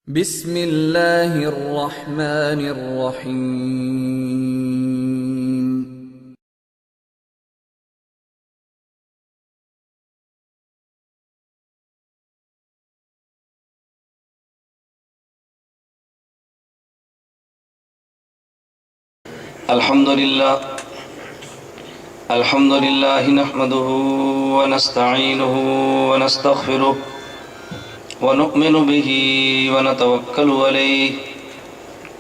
بسم اللہ الرحمن الرحیم۔ الحمد لله نحمده ونستعينه ونستغفره ونؤمن به ونتوكل عليه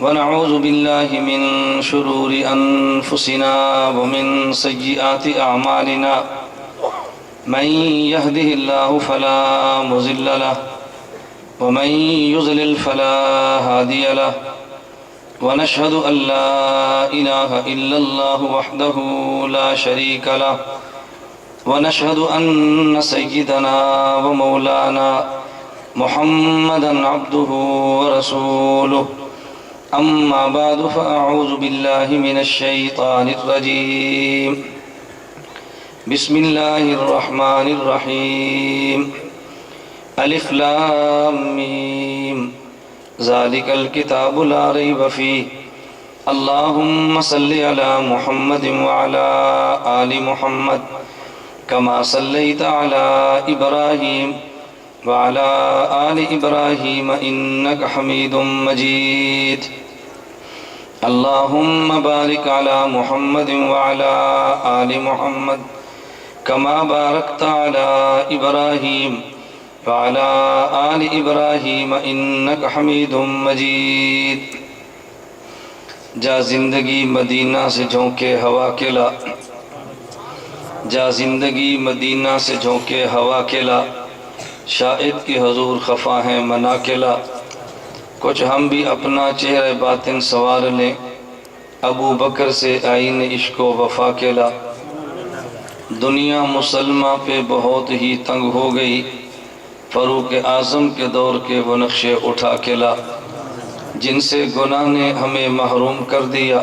ونعوذ بالله من شرور أنفسنا ومن سيئات أعمالنا من يهده الله فلا مضل له ومن يضلل فلا هادي له ونشهد أن لا إله إلا الله وحده لا شريك له ونشهد أن سيدنا ومولانا محمدا عبده ورسوله أما بعد فأعوذ بالله من الشيطان الرجيم بسم الله الرحمن الرحيم ألف لام ميم ذلك الكتاب لا ريب فيه اللهم صل على محمد وعلى آل محمد كما صليت على إبراهيم وعلى آل إبراهيم إنك حميد مجيد اللهم بارك على محمد وعلى آل محمد كما باركت على إبراهيم وعلى آل إبراهيم إنك حميد مجيد جا زندگی مدینہ سے جھونکے ہوا کلا، جا زندگی مدینہ سے جھونکے ہوا کلا، شاہد کی حضور خفا ہیں منا کلا، کچھ ہم بھی اپنا چہرہ باطن سوار لیں، ابو بکر سے آئین عشق و وفا کلا۔ دنیا مسلمہ پہ بہت ہی تنگ ہو گئی، فاروق اعظم کے دور کے وہ نقشے اٹھا کے لا، جن سے گناہ نے ہمیں محروم کر دیا،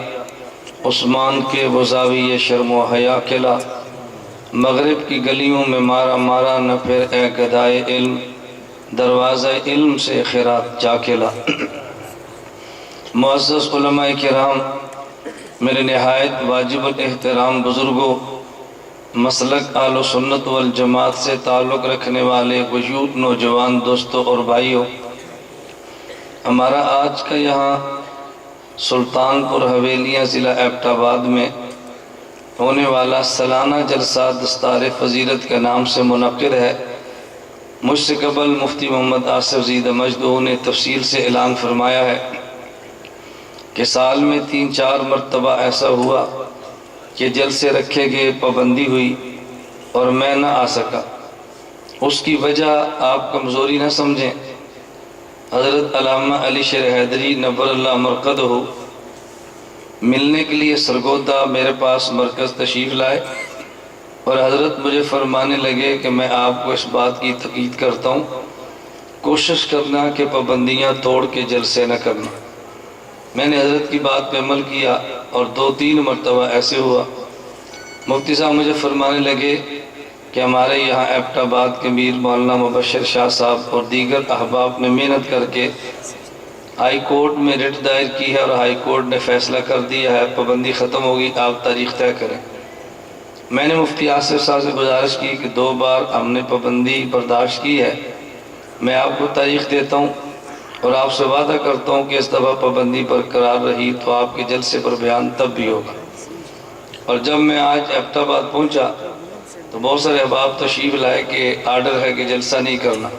عثمان کے وہ زاویہ شرم و حیا کے لا۔ مغرب کی گلیوں میں مارا مارا نہ پھر اے گدائے علم، دروازہ علم سے خیرات جا کے لا۔ معزز علماء کرام، میرے نہایت واجب الاحترام بزرگوں، مسلک اہل و سنت والجماعت سے تعلق رکھنے والے وجود نوجوان دوستوں اور بھائیوں، ہمارا آج کا یہاں سلطان پور حویلیاں ضلع ایبٹ آباد میں ہونے والا سالانہ جلسہ دستار فضیلت کے نام سے منعقد ہے۔ مجھ سے قبل مفتی محمد آصف زیدہ مجدو نے تفصیل سے اعلان فرمایا ہے کہ سال میں 3-4 مرتبہ ایسا ہوا کہ جلسے رکھے گئے، پابندی ہوئی اور میں نہ آ سکا۔ اس کی وجہ آپ کمزوری نہ سمجھیں، حضرت علامہ علی شیر حیدری نور اللہ مرقدہ ملنے کے لیے سرگودا میرے پاس مرکز تشریف لائے اور حضرت مجھے فرمانے لگے کہ میں آپ کو اس بات کی تاکید کرتا ہوں، کوشش کرنا کہ پابندیاں توڑ کے جلسے نہ کرنا۔ میں نے حضرت کی بات پہ عمل کیا اور 2-3 مرتبہ ایسے ہوا۔ مفتی صاحب مجھے فرمانے لگے کہ ہمارے یہاں ایبٹ آباد کے میر مولانا مبشر شاہ صاحب اور دیگر احباب نے محنت کر کے ہائی کورٹ میں رٹ دائر کی ہے اور ہائی کورٹ نے فیصلہ کر دیا ہے، پابندی ختم ہوگی، آپ تاریخ طے کریں۔ میں نے مفتی آصف صاحب سے گزارش کی کہ 2 بار ہم نے پابندی برداشت کی ہے، میں آپ کو تاریخ دیتا ہوں اور آپ سے وعدہ کرتا ہوں کہ اس دفعہ پابندی برقرار رہی تو آپ کے جلسے پر بیان تب بھی ہوگا۔ اور جب میں آج ایبٹ آباد پہنچا تو بہت سارے احباب تشریف لائے کہ آرڈر ہے کہ جلسہ نہیں کرنا۔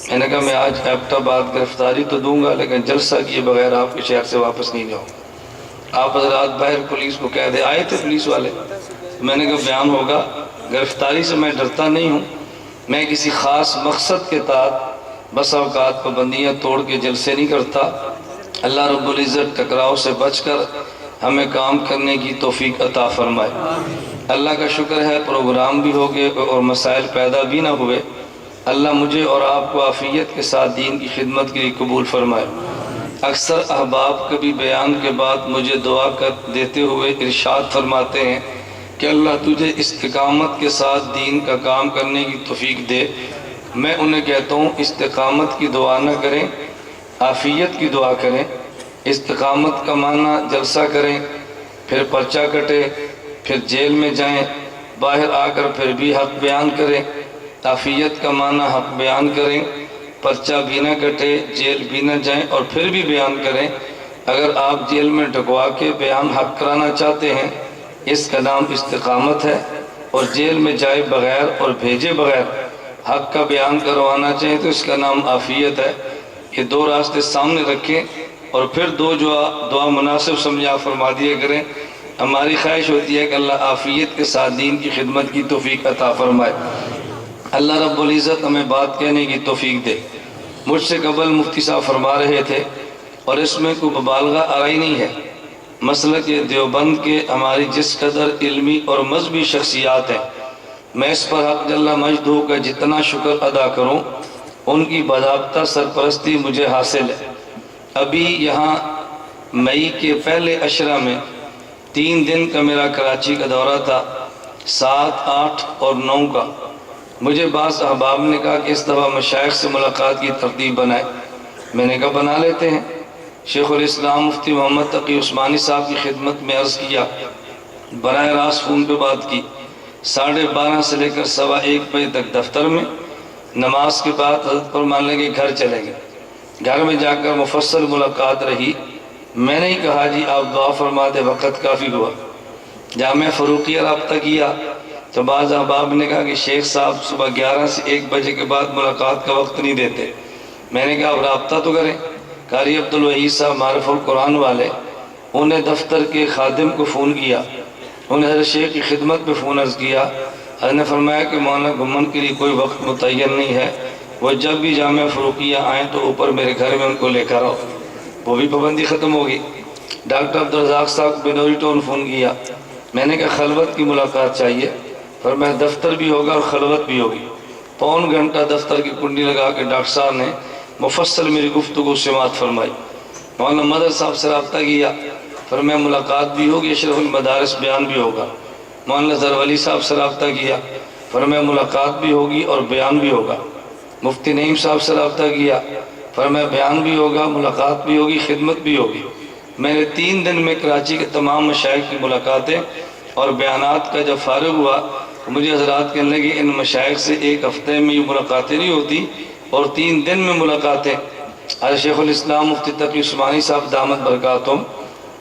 میں نے کہا میں آج ایبٹ آباد گرفتاری تو دوں گا لیکن جلسہ کیے بغیر آپ کے شہر سے واپس نہیں جاؤں گا۔ آپ حضرات باہر پولیس کو کہہ دے، آئے تھے پولیس والے، میں نے کہا بیان ہوگا۔ گرفتاری سے میں ڈرتا نہیں ہوں، میں کسی خاص مقصد کے تحت بس اوقات پابندیاں توڑ کے جلسے نہیں کرتا۔ اللہ رب العزت ٹکراؤ سے بچ کر ہمیں کام کرنے کی توفیق عطا فرمائے۔ اللہ کا شکر ہے پروگرام بھی ہو گئے اور مسائل پیدا بھی نہ ہوئے۔ اللہ مجھے اور آپ کو عافیت کے ساتھ دین کی خدمت کے لیے قبول فرمائے۔ اکثر احباب کبھی بیان کے بعد مجھے دعا کر دیتے ہوئے ارشاد فرماتے ہیں کہ اللہ تجھے استقامت کے ساتھ دین کا کام کرنے کی توفیق دے۔ میں انہیں کہتا ہوں استقامت کی دعا نہ کریں، عافیت کی دعا کریں، استقامت کا معنی جلسہ کریں، پھر پرچہ کٹے، پھر جیل میں جائیں، باہر آ کر پھر بھی حق بیان کریں۔ عافیت کا معنی حق بیان کریں، پرچہ بھی نہ کٹے، جیل بھی نہ جائیں اور پھر بھی بیان کریں۔ اگر آپ جیل میں ڈھکوا کے بیان حق کرانا چاہتے ہیں، اس کا نام استقامت ہے، اور جیل میں جائے بغیر اور بھیجے بغیر حق کا بیان کروانا چاہیں تو اس کا نام عافیت ہے۔ یہ دو راستے سامنے رکھیں اور پھر دو جو دعا مناسب سمجھا فرما دیا کریں۔ ہماری خواہش ہوتی ہے کہ اللہ عافیت کے ساتھ دین کی خدمت کی توفیق عطا فرمائے۔ اللہ رب العزت ہمیں بات کہنے کی توفیق دے۔ مجھ سے قبل مفتی صاحب فرما رہے تھے، اور اس میں کوئی مبالغہ آرائی نہیں ہے، مسلک دیوبند کے ہماری جس قدر علمی اور مذہبی شخصیات ہیں، میں اس پر حق جل مجدہ کا جتنا شکر ادا کروں ان کی باضابطہ سرپرستی مجھے حاصل ہے۔ ابھی یہاں مئی کے پہلے عشرہ میں 3 دن کا میرا کراچی کا دورہ تھا، 7، 8 اور 9 کا۔ مجھے بعض احباب نے کہا کہ اس دفعہ مشائخ سے ملاقات کی ترتیب بنائے۔ میں نے کہا بنا لیتے ہیں۔ شیخ الاسلام مفتی محمد تقی عثمانی صاحب کی خدمت میں عرض کیا، براہ راست فون پہ بات کی، 12:30 سے لے کر 1:15 بجے تک دفتر میں، نماز کے بعد حضرت فرمان لگے گھر چلیں گے۔ گھر میں جا کر مفصل ملاقات رہی۔ میں نے ہی کہا جی آپ دعا فرما دے، وقت کافی ہوا۔ جامعہ فروقیہ رابطہ کیا تو بعض احباب نے کہا کہ شیخ صاحب صبح 11 سے 1 بجے کے بعد ملاقات کا وقت نہیں دیتے۔ میں نے کہا اب رابطہ تو کریں۔ قاری عبدالوحید صاحب معرف القرآن والے، انہیں دفتر کے خادم کو فون کیا، انہیں حضرت شیخ کی خدمت پہ فون عرض کیا۔ حضرت نے فرمایا کہ مولانا گھمن کے لیے کوئی وقت متعین نہیں ہے، وہ جب بھی جامعہ فروقیہ آئیں تو اوپر میرے گھر میں ان کو لے کر آؤ۔ وہ بھی پابندی ختم ہوگی۔ ڈاکٹر عبدالرزاق صاحب کو بنوری ٹون فون کیا، میں نے کہا خلوت کی ملاقات چاہیے، فرمایا دفتر بھی ہوگا اور خلوت بھی ہوگی۔ پون گھنٹہ دفتر کی کنڈی لگا کے ڈاکٹر صاحب نے مفصل میری گفتگو سماعت فرمائی۔ مولانا مدر صاحب سے رابطہ کیا، فرمایا ملاقات بھی ہوگی، اشرف المدارس بیان بھی ہوگا۔ مولانا ظہر ولی صاحب سے رابطہ کیا، فرمایا ملاقات بھی ہوگی اور بیان بھی ہوگا۔ مفتی نعیم صاحب سے رابطہ کیا، فرمایا بیان بھی ہوگا، ملاقات بھی ہوگی، خدمت بھی ہوگی۔ میں نے 3 دن میں کراچی کے تمام مشائخ کی ملاقاتیں اور بیانات کا جب فارغ ہوا تو مجھے حضرات کہنے لگے ان مشائخ سے 1 ہفتے میں یہ ملاقاتیں نہیں ہوتی اور 3 دن میں ملاقاتیں۔ حضرت شیخ الاسلام مفتی تقی عثمانی صاحب دامت برکاتہم،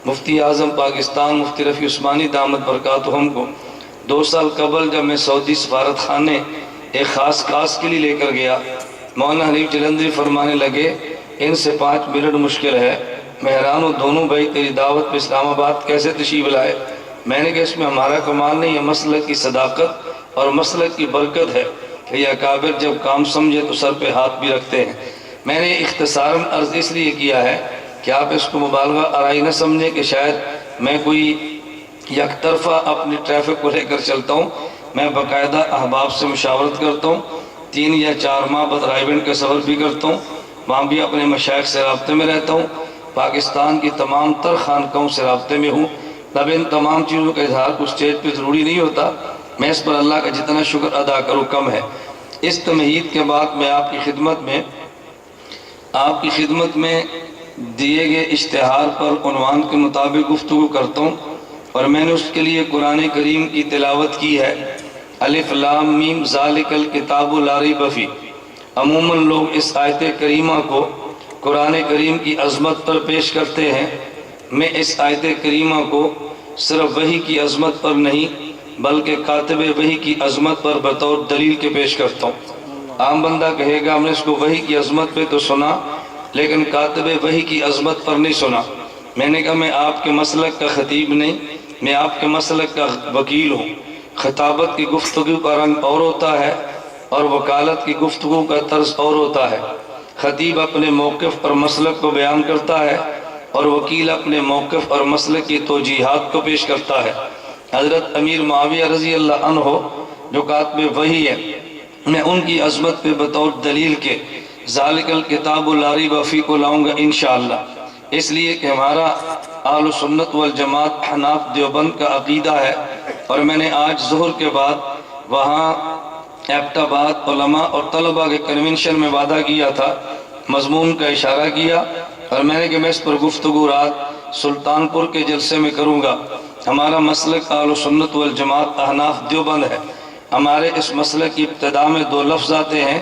مفتی اعظم پاکستان مفتی رفیع عثمانی دامت برکاتہم کو 2 سال قبل جب میں سعودی سفارت خانے ایک خاص کاس کے لیے لے کر گیا، مولانا حنیف جلندری فرمانے لگے ان سے 5 منٹ مشکل ہے، میں حیران ہوں دونوں بھائی تیری دعوت پہ اسلام آباد کیسے تشریف لائے؟ میں نے کہا اس میں ہمارا کمال نہیں، یہ مسلک کی صداقت اور مسلک کی برکت ہے کہ یہ اکابر جب کام سمجھے تو سر پہ ہاتھ بھی رکھتے ہیں۔ میں نے اختصاراً عرض اس لیے کیا ہے کہ آپ اس کو مبالغہ آرائی نہ سمجھیں کہ شاید میں کوئی یک طرفہ اپنی ٹریفک کو لے کر چلتا ہوں۔ میں باقاعدہ احباب سے مشاورت کرتا ہوں، 3 یا 4 ماہ بعد رائیونڈ کا سفر بھی کرتا ہوں، وہاں بھی اپنے مشائخ سے رابطے میں رہتا ہوں، پاکستان کی تمام تر خانقاہوں سے رابطے میں ہوں۔ اب ان تمام چیزوں کا اظہار کچھ اسٹیج پہ ضروری نہیں ہوتا، میں اس پر اللہ کا جتنا شکر ادا کروں کم ہے۔ اس تمہید کے بعد میں آپ کی خدمت میں دیے گئے اشتہار پر عنوان کے مطابق گفتگو کرتا ہوں، اور میں نے اس کے لیے قرآن کریم کی تلاوت کی ہے، الف لام میم ذالک الکتاب لا ریب فیہ۔ عموماً لوگ اس آیت کریمہ کو قرآن کریم کی عظمت پر پیش کرتے ہیں، میں اس آیت کریمہ کو صرف وحی کی عظمت پر نہیں بلکہ کاتب وحی کی عظمت پر بطور دلیل کے پیش کرتا ہوں۔ عام بندہ کہے گا ہم نے اس کو وحی کی عظمت پہ تو سنا لیکن کاتب وحی کی عظمت پر نہیں سنا۔ میں نے کہا میں آپ کے مسلک کا خطیب نہیں، میں آپ کے مسلک کا وکیل ہوں۔ خطابت کی گفتگو کا رنگ اور ہوتا ہے اور وکالت کی گفتگو کا طرز اور ہوتا ہے۔ خطیب اپنے موقف پر مسلک کو بیان کرتا ہے اور وکیل اپنے موقف اور مسلک کی توجیحات کو پیش کرتا ہے۔ حضرت امیر معاویہ رضی اللہ عنہ جو کاتب وحی ہے، میں ان کی عظمت پہ بطور دلیل کے ذالک الکتاب لا ریب فیہ کو لاؤں گا انشاءاللہ، اس لیے کہ ہمارا اہل سنت والجماعت حناف دیوبند کا عقیدہ ہے۔ اور میں نے آج ظہر کے بعد وہاں ایبٹ آباد علماء اور طلباء کے کنونشن میں وعدہ کیا تھا مضمون کا اشارہ کیا اور میں نے کہ میں اس پر گفتگو رات سلطان پور کے جلسے میں کروں گا۔ ہمارا مسلک اہل سنت والجماعت احناف دیوبند ہے۔ ہمارے اس مسلک کی ابتدا میں دو لفظ آتے ہیں،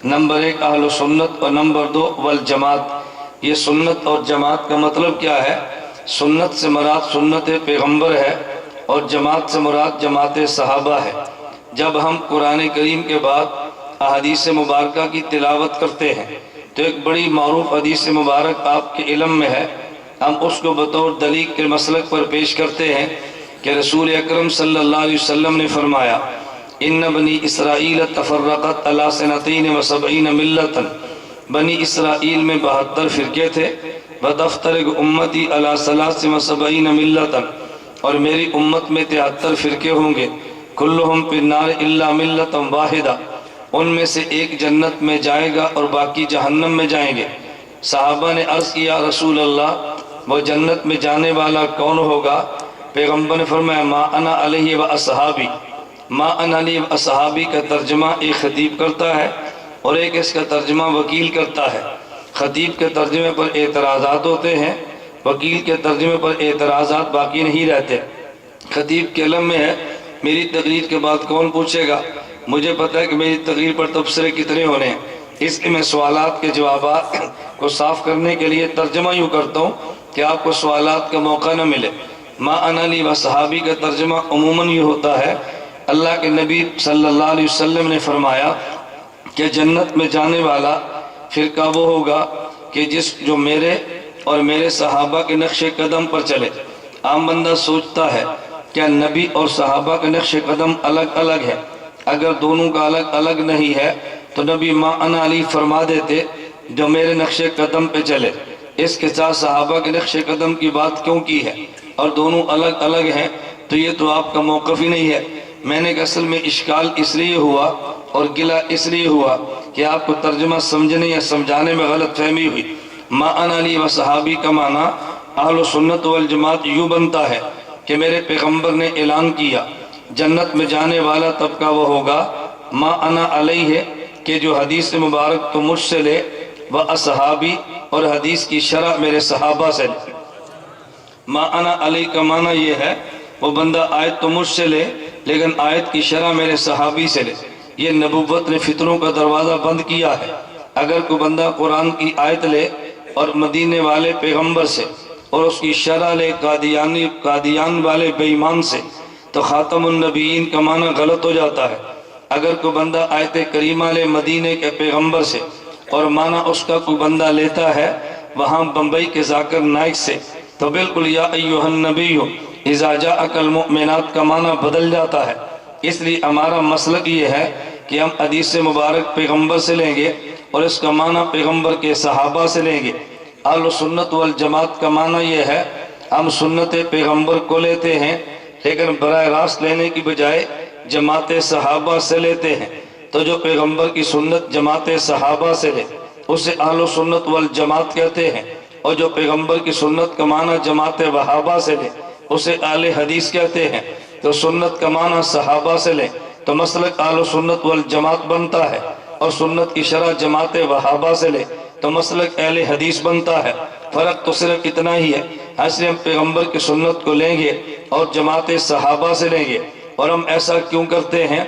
نمبر 1 اہل سنت اور نمبر 2 والجماعت۔ یہ سنت اور جماعت کا مطلب کیا ہے؟ سنت سے مراد سنت پیغمبر ہے اور جماعت سے مراد جماعت صحابہ ہے۔ جب ہم قرآن کریم کے بعد احادیث مبارکہ کی تلاوت کرتے ہیں تو ایک بڑی معروف حدیث مبارک آپ کے علم میں ہے، ہم اس کو بطور دلیل کے مسلک پر پیش کرتے ہیں کہ رسول اکرم صلی اللہ علیہ وسلم نے فرمایا ان بنی اسرائیل تفرقت علی سنتین و سبعین ملتن، بنی اسرائیل میں 72 فرقے تھے، وتفترق امتی علی ثلاث و سبعین ملتن، اور میری امت میں 73 فرقے ہوں گے، کلہم فی النار الا ملۃ واحدہ، ان میں سے ایک جنت میں جائے گا اور باقی جہنم میں جائیں گے۔ صحابہ نے عرض کیا رسول اللہ وہ جنت میں جانے والا کون ہوگا؟ پیغمبر نے فرمایا ما انا علیہ و اصحابی۔ ما انا علیہ و اصحابی کا ترجمہ ایک خطیب کرتا ہے اور ایک اس کا ترجمہ وکیل کرتا ہے۔ خطیب کے ترجمے پر اعتراضات ہوتے ہیں، وکیل کے ترجمے پر اعتراضات باقی نہیں رہتے۔ خطیب کے علم میں ہے میری تقریر کے بعد کون پوچھے گا، مجھے پتہ ہے کہ میری تقریر پر تبصرے کتنے ہونے ہیں، اس لیے میں سوالات کے جوابات کو صاف کرنے کے لیے ترجمہ یوں کرتا ہوں کہ آپ کو سوالات کا موقع نہ ملے۔ ما انا علی و صحابی کا ترجمہ عموماً یہ ہوتا ہے اللہ کے نبی صلی اللہ علیہ وسلم نے فرمایا کہ جنت میں جانے والا فرقہ وہ ہوگا کہ جو میرے اور میرے صحابہ کے نقش قدم پر چلے۔ عام بندہ سوچتا ہے کیا نبی اور صحابہ کے نقش قدم الگ الگ ہے؟ اگر دونوں کا الگ الگ نہیں ہے تو نبی ما انا علی فرما دیتے جو میرے نقش قدم پہ چلے۔ اس کے ساتھ صحابہ کے نقش قدم کی بات کیوں کی ہے؟ اور دونوں الگ الگ ہیں تو یہ تو آپ کا موقف ہی نہیں ہے۔ میں نے کہ اصل میں اشکال اس لیے ہوا اور گلہ اس لیے ہوا کہ آپ کو ترجمہ سمجھنے یا سمجھانے میں غلط فہمی ہوئی۔ ما انا علی و صحابی کا معنی اہل سنت والجماعت یوں بنتا ہے کہ میرے پیغمبر نے اعلان کیا جنت میں جانے والا طبقہ وہ ہوگا ما انا علیہ کہ جو حدیث مبارک تو مجھ سے لے، و اصحابی اور حدیث کی شرح میرے صحابہ سے لے۔ ما انا علیہ کا معنی یہ ہے وہ بندہ آیت تو مجھ سے لے لیکن آیت کی شرح میرے صحابی سے لے۔ یہ نبوت نے فتنوں کا دروازہ بند کیا ہے۔ اگر کوئی بندہ قرآن کی آیت لے اور مدینے والے پیغمبر سے اور اس کی شرح لے قادیان والے بے ایمان سے تو خاتم النبیین کا معنی غلط ہو جاتا ہے۔ اگر کوئی بندہ آیت کریمہ لے مدینے کے پیغمبر سے اور معنی اس کا کوئی بندہ لیتا ہے وہاں بمبئی کے ذاکر نائک سے تو بالکل یا ایھا النبی اذا جاءک المؤمنات کا معنی بدل جاتا ہے۔ اس لیے ہمارا مسلک یہ ہے کہ ہم حدیث مبارک پیغمبر سے لیں گے اور اس کا معنی پیغمبر کے صحابہ سے لیں گے۔ اہل سنت والجماعت کا معنی یہ ہے ہم سنت پیغمبر کو لیتے ہیں لیکن براہ راست لینے کی بجائے جماعت صحابہ سے لیتے ہیں۔ تو جو پیغمبر کی سنت جماعت صحابہ سے لے اسے اہل سنت والجماعت کہتے ہیں، اور جو پیغمبر کی سنت کا معنی جماعت وہابہ سے لے اسے اہل حدیث کہتے ہیں۔ تو سنت کا معنی صحابہ سے لے تو مسلک اہل سنت والجماعت بنتا ہے، اور سنت کی شرح جماعت وہابہ سے لے تو مسلک اہل حدیث بنتا ہے۔ فرق تو صرف اتنا ہی ہے، ایسے ہم پیغمبر کی سنت کو لیں گے اور جماعت صحابہ سے لیں گے۔ اور ہم ایسا کیوں کرتے ہیں؟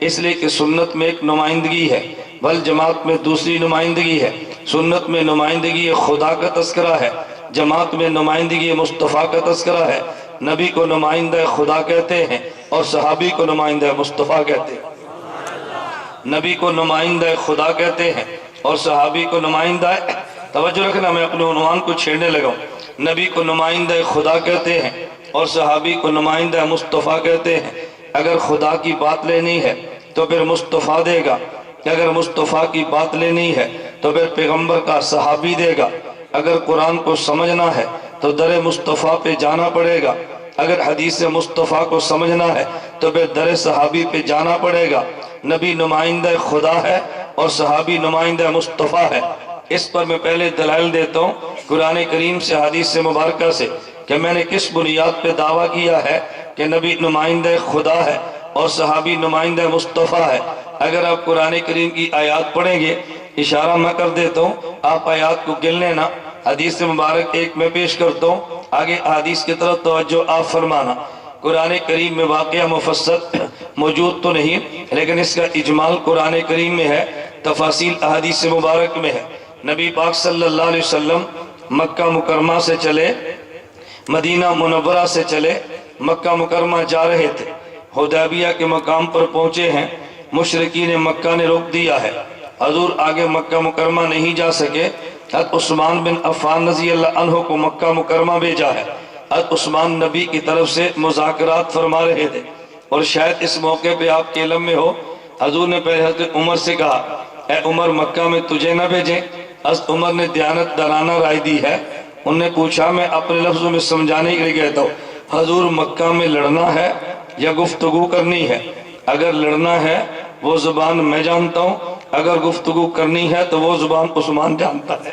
اس لیے کہ سنت میں ایک نمائندگی ہے بل جماعت میں دوسری نمائندگی ہے۔ سنت میں نمائندگی خدا کا تذکرہ ہے، جماعت میں نمائندگی مصطفیٰ کا تذکرہ ہے۔ نبی کو نمائندہ خدا کہتے ہیں اور صحابی کو نمائندہ مصطفیٰ کہتے ہیں۔ نبی کو نمائندہ خدا کہتے ہیں اور صحابی کو نمائندہ، توجہ رکھنا میں اپنے عنوان کو چھیڑنے لگا ہوں، نبی کو نمائندہ خدا کہتے ہیں اور صحابی کو نمائندہ مصطفیٰ کہتے ہیں۔ اگر خدا کی بات لینی ہے تو پھر مصطفیٰ دے گا، اگر مصطفیٰ کی بات لینی ہے تو پھر پیغمبر کا صحابی دے گا۔ اگر قرآن کو سمجھنا ہے تو در مصطفیٰ پہ جانا پڑے گا، اگر حدیث مصطفیٰ کو سمجھنا ہے تو پھر در صحابی پہ جانا پڑے گا۔ نبی نمائندہ خدا ہے اور صحابی نمائندہ مصطفیٰ ہے۔ اس پر میں پہلے دلائل دیتا ہوں قرآن کریم سے، حدیث مبارکہ سے، کہ میں نے کس بنیاد پہ دعویٰ کیا ہے کہ نبی نمائندہ خدا ہے اور صحابی نمائندہ مصطفیٰ ہے۔ اگر آپ قرآن کریم کی آیات پڑھیں گے اشارہ میں کر دیتا ہوں، آپ آیات کو گن لینا، حدیث مبارک ایک میں پیش کرتا ہوں، آگے حدیث کی طرف توجہ آپ فرمانا۔ قرآن کریم میں واقعہ مفصل موجود تو نہیں، لیکن اس کا اجمال قرآن کریم میں ہے، تفاصیل احادیث مبارک میں ہے۔ نبی پاک صلی اللہ علیہ وسلم مکہ مکرمہ سے چلے، مدینہ منورہ سے چلے، مکہ مکرمہ جا رہے تھے، حدیبیہ کے مقام پر پہنچے ہیں، مشرکین مکہ نے روک دیا ہے، حضور آگے مکہ مکرمہ نہیں جا سکے، حضرت عثمان بن عفان رضی اللہ عنہ کو مکہ مکرمہ بھیجا ہے۔ حضرت عثمان نبی کی طرف سے مذاکرات فرما رہے تھے، اور شاید اس موقع پہ آپ کے علم میں ہو، حضور نے پہلے حضرت عمر سے کہا، اے عمر مکہ میں تجھے نہ بھیجیں۔ حضرت عمر نے دیانت دارانہ رائے دی ہے، انہوں نے پوچھا، میں اپنے لفظوں میں سمجھانے کے لیے کہتا ہوں، حضور مکہ میں لڑنا ہے یا گفتگو کرنی ہے؟ اگر لڑنا ہے وہ زبان میں جانتا ہوں، اگر گفتگو کرنی ہے تو وہ زبان عثمان جانتا ہے۔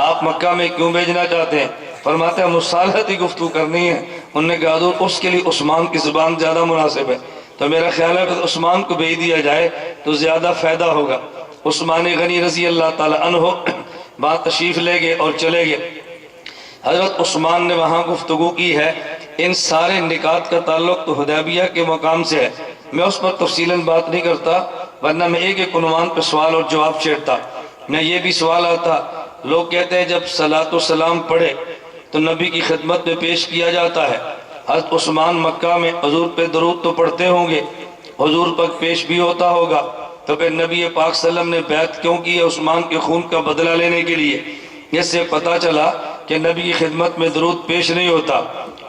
آپ مکہ میں کیوں بھیجنا چاہتے ہیں؟ فرماتے ہیں مصالحتی گفتگو کرنی ہے۔ انہوں نے کہا حضور اس کے لیے عثمان کی زبان زیادہ مناسب ہے، تو میرا خیال ہے کہ عثمان کو بھیج دیا جائے تو زیادہ فائدہ ہوگا۔ عثمان غنی رضی اللہ تعالی عنہ وہاں تشریف لے گئے اور چلے گئے۔ حضرت عثمان نے وہاں گفتگو کی ہے۔ ان سارے نکات کا تعلق تو حدیبیہ کے مقام سے ہے، میں اس پر تفصیلاً بات نہیں کرتا، ورنہ میں ایک ایک عنوان پہ سوال اور جواب چھیڑتا۔ میں یہ بھی سوال آتا، لوگ کہتے ہیں جب صلاۃ و سلام پڑھے تو نبی کی خدمت میں پیش کیا جاتا ہے۔ حضرت عثمان مکہ میں حضور پہ درود تو پڑھتے ہوں گے، حضور پر پیش بھی ہوتا ہوگا، تو پھر نبی پاک صلی اللہ علیہ وسلم نے بیعت کیوں کی ہے؟ عثمان کے خون کا بدلہ لینے کے لیے۔ اس سے پتہ چلا کہ نبی کی خدمت میں درود پیش نہیں ہوتا۔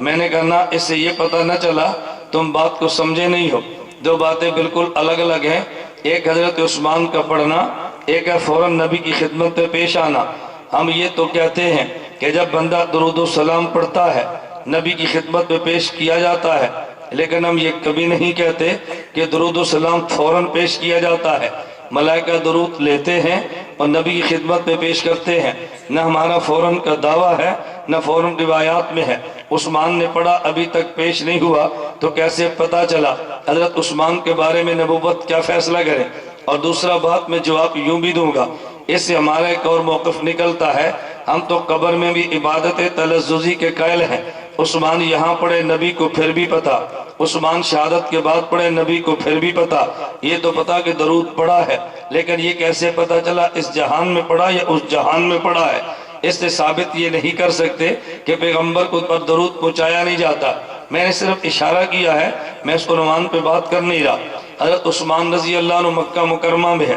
میں نے کہا اس سے یہ پتہ نہ چلا تم بات کو سمجھے نہیں ہو، دو باتیں بالکل الگ الگ ہیں، ایک حضرت عثمان کا پڑھنا، ایک ہے فوراً نبی کی خدمت میں پیش آنا۔ ہم یہ تو کہتے ہیں کہ جب بندہ درود و سلام پڑھتا ہے نبی کی خدمت میں پیش کیا جاتا ہے، لیکن ہم یہ کبھی نہیں کہتے کہ درود و سلام فوراً پیش کیا جاتا ہے۔ ملائکہ درود لیتے ہیں اور نبی کی خدمت میں پیش کرتے ہیں، نہ ہمارا فوراً کا دعویٰ ہے نہ فوراً روایات میں ہے۔ عثمان نے پڑھا ابھی تک پیش نہیں ہوا تو کیسے پتا چلا؟ حضرت عثمان کے بارے میں نبوت کیا فیصلہ کرے؟ اور دوسرا بات میں جواب یوں بھی دوں گا، اس سے ہمارا ایک اور موقف نکلتا ہے، ہم تو قبر میں بھی عبادت تلذذی کے قائل ہیں۔ عثمان یہاں پڑھے نبی کو پھر بھی پتا، عثمان شہادت کے بعد پڑھے نبی کو پھر بھی پتا، یہ تو پتا کہ درود پڑھا ہے، لیکن یہ کیسے پتا چلا اس جہان میں پڑھا یا اس جہان میں پڑھا ہے؟ اس سے ثابت یہ نہیں کر سکتے کہ پیغمبر کو پر درود پہنچایا نہیں جاتا۔ میں نے صرف اشارہ کیا ہے، میں اس عنوان پہ بات کر نہیں رہا۔ حضرت عثمان رضی اللہ عنہ مکہ مکرمہ میں ہے،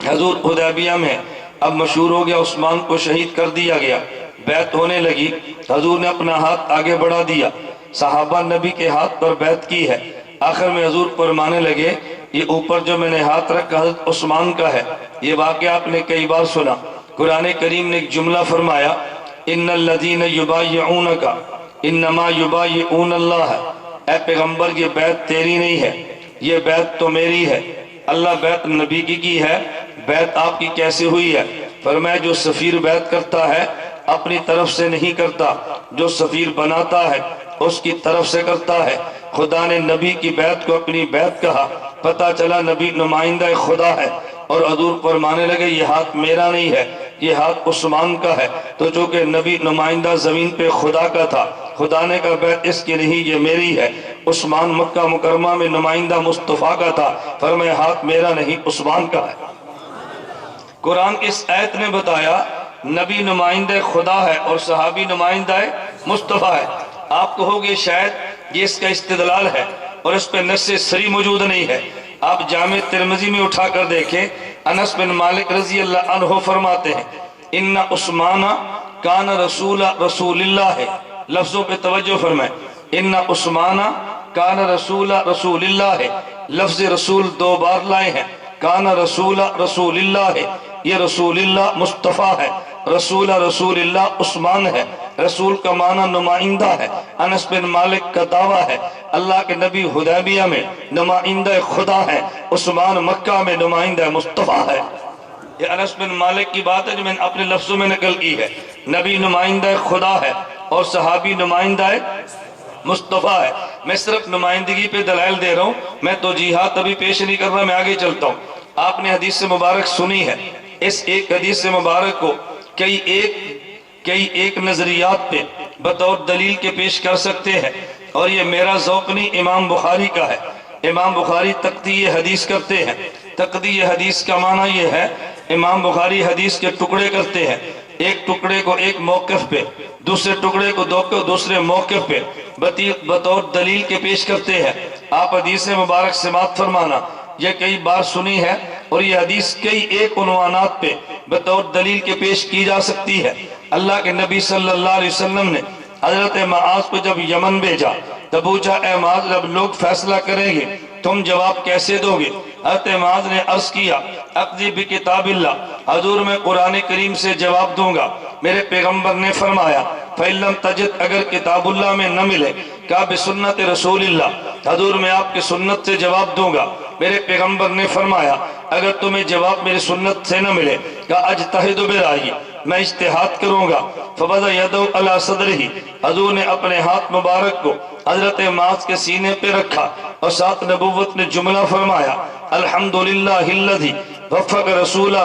حضور حدیبیہ میں ہے۔ اب مشہور ہو گیا عثمان کو شہید کر دیا گیا، بیعت ہونے لگی، حضور نے اپنا ہاتھ آگے بڑھا دیا، صحابہ نبی کے ہاتھ پر بیعت کی ہے۔ آخر میں حضور فرمانے لگے یہ اوپر جو میں نے ہاتھ رکھا حضرت عثمان کا ہے۔ یہ واقعہ آپ نے کئی بار سنا، قرآن کریم نے ایک جملہ فرمایا، ان الذین یبایعونک انما یبایعون اللہ، اے پیغمبر یہ بیعت تیری نہیں ہے، یہ بیعت تو میری ہے۔ اللہ بیعت نبی کی ہے، بیعت آپ کی کیسے ہوئی ہے؟ فرمایا جو سفیر بیعت کرتا ہے اپنی طرف سے نہیں کرتا، جو سفیر بناتا ہے اس کی طرف سے کرتا ہے۔ خدا نے نبی کی بیعت کو اپنی بیعت کہا، پتہ چلا نبی نمائندہ خدا ہے، اور حضور فرمانے لگے یہ ہاتھ میرا نہیں ہے، یہ ہاتھ عثمان کا ہے۔ تو چونکہ نبی نمائندہ زمین پہ خدا کا تھا، خدا نے کہا بیعت اس کی نہیں یہ میری ہے۔ عثمان مکہ مکرمہ میں نمائندہ مصطفیٰ کا تھا، فرمایا ہاتھ میرا نہیں عثمان کا ہے۔ قرآن کی اس آیت نے بتایا نبی نمائندہ خدا ہے اور صحابی نمائندہ مصطفیٰ ہے۔ آپ کہو گے شاید یہ اس کا استدلال ہے اور اس پہ نص صریح موجود نہیں ہے۔ آپ جامع ترمذی میں اٹھا کر دیکھیں، انس بن مالک رضی اللہ عنہ فرماتے ہیں ان عثمان کان رسول اللہ ہے، لفظوں پہ توجہ فرمائیں، ان عثمان کان رسول اللہ ہے، لفظ رسول دو بار لائے ہیں، کان رسول اللہ ہے، یہ رسول اللہ مصطفیٰ ہے، رسول اللہ عثمان ہے، رسول کا معنی نمائندہ ہے۔ انس بن مالک کا دعویٰ ہے اللہ کے نبی حدیبیہ میں نمائندہ خدا ہے، عثمان مکہ میں نمائندہ مصطفیٰ ہے۔ یہ انس بن مالک کی بات ہے جو میں نے اپنے لفظوں میں نقل کی ہے، نبی نمائندہ خدا ہے اور صحابی نمائندہ مصطفیٰ ہے۔ میں صرف نمائندگی پہ دلائل دے رہا ہوں، میں توجیحات ابھی پیش نہیں کر رہا، میں آگے چلتا ہوں۔ آپ نے حدیث مبارک سنی ہے، اس ایک حدیث مبارک کو کئی ایک نظریات پہ بطور دلیل کے پیش کر سکتے ہیں، اور یہ میرا ذوق نہیں، امام بخاری کا ہے۔ امام بخاری تقدیع حدیث کرتے ہیں۔ تقدیع حدیث کا معنی یہ ہے، امام بخاری حدیث کے ٹکڑے کرتے ہیں، ایک ٹکڑے کو ایک موقف پہ، دوسرے ٹکڑے کو دوسرے موقف پہ بطور دلیل کے پیش کرتے ہیں۔ آپ حدیث مبارک سماعت فرمانا، یہ کئی بار سنی ہے، اور یہ حدیث کئی ایک عنوانات پہ بطور دلیل کے پیش کی جا سکتی ہے۔ اللہ کے نبی صلی اللہ علیہ وسلم نے حضرت معاذ کو جب یمن بھیجا تو پوچھا، اے معاذ جب لوگ فیصلہ کریں گے تم جواب کیسے دو گے؟ حضرت معاذ نے عرض کیا، اقضی بکتاب اللہ، حضور میں قرآن کریم سے جواب دوں گا۔ میرے پیغمبر نے فرمایا، فَإِن لَمْ تَجِدْ، اگر کتاب اللہ میں نہ ملے، کہا بسنت رسول اللہ، حضور میں آپ کی سنت سے جواب دوں گا۔ میرے پیغمبر نے فرمایا، اگر تمہیں جواب میری سنت سے نہ ملے، کہا اجتہد برائے، میں اجتہاد کروں گا۔ فَوَضَعَ يَدَهُ عَلَى صَدْرِهِ، حضور نے اپنے ہاتھ مبارک کو حضرت معاذ کے سینے پہ رکھا، اور ساتھ نبوت نے جملہ فرمایا، الحمدللہ الذی وفق رسولہ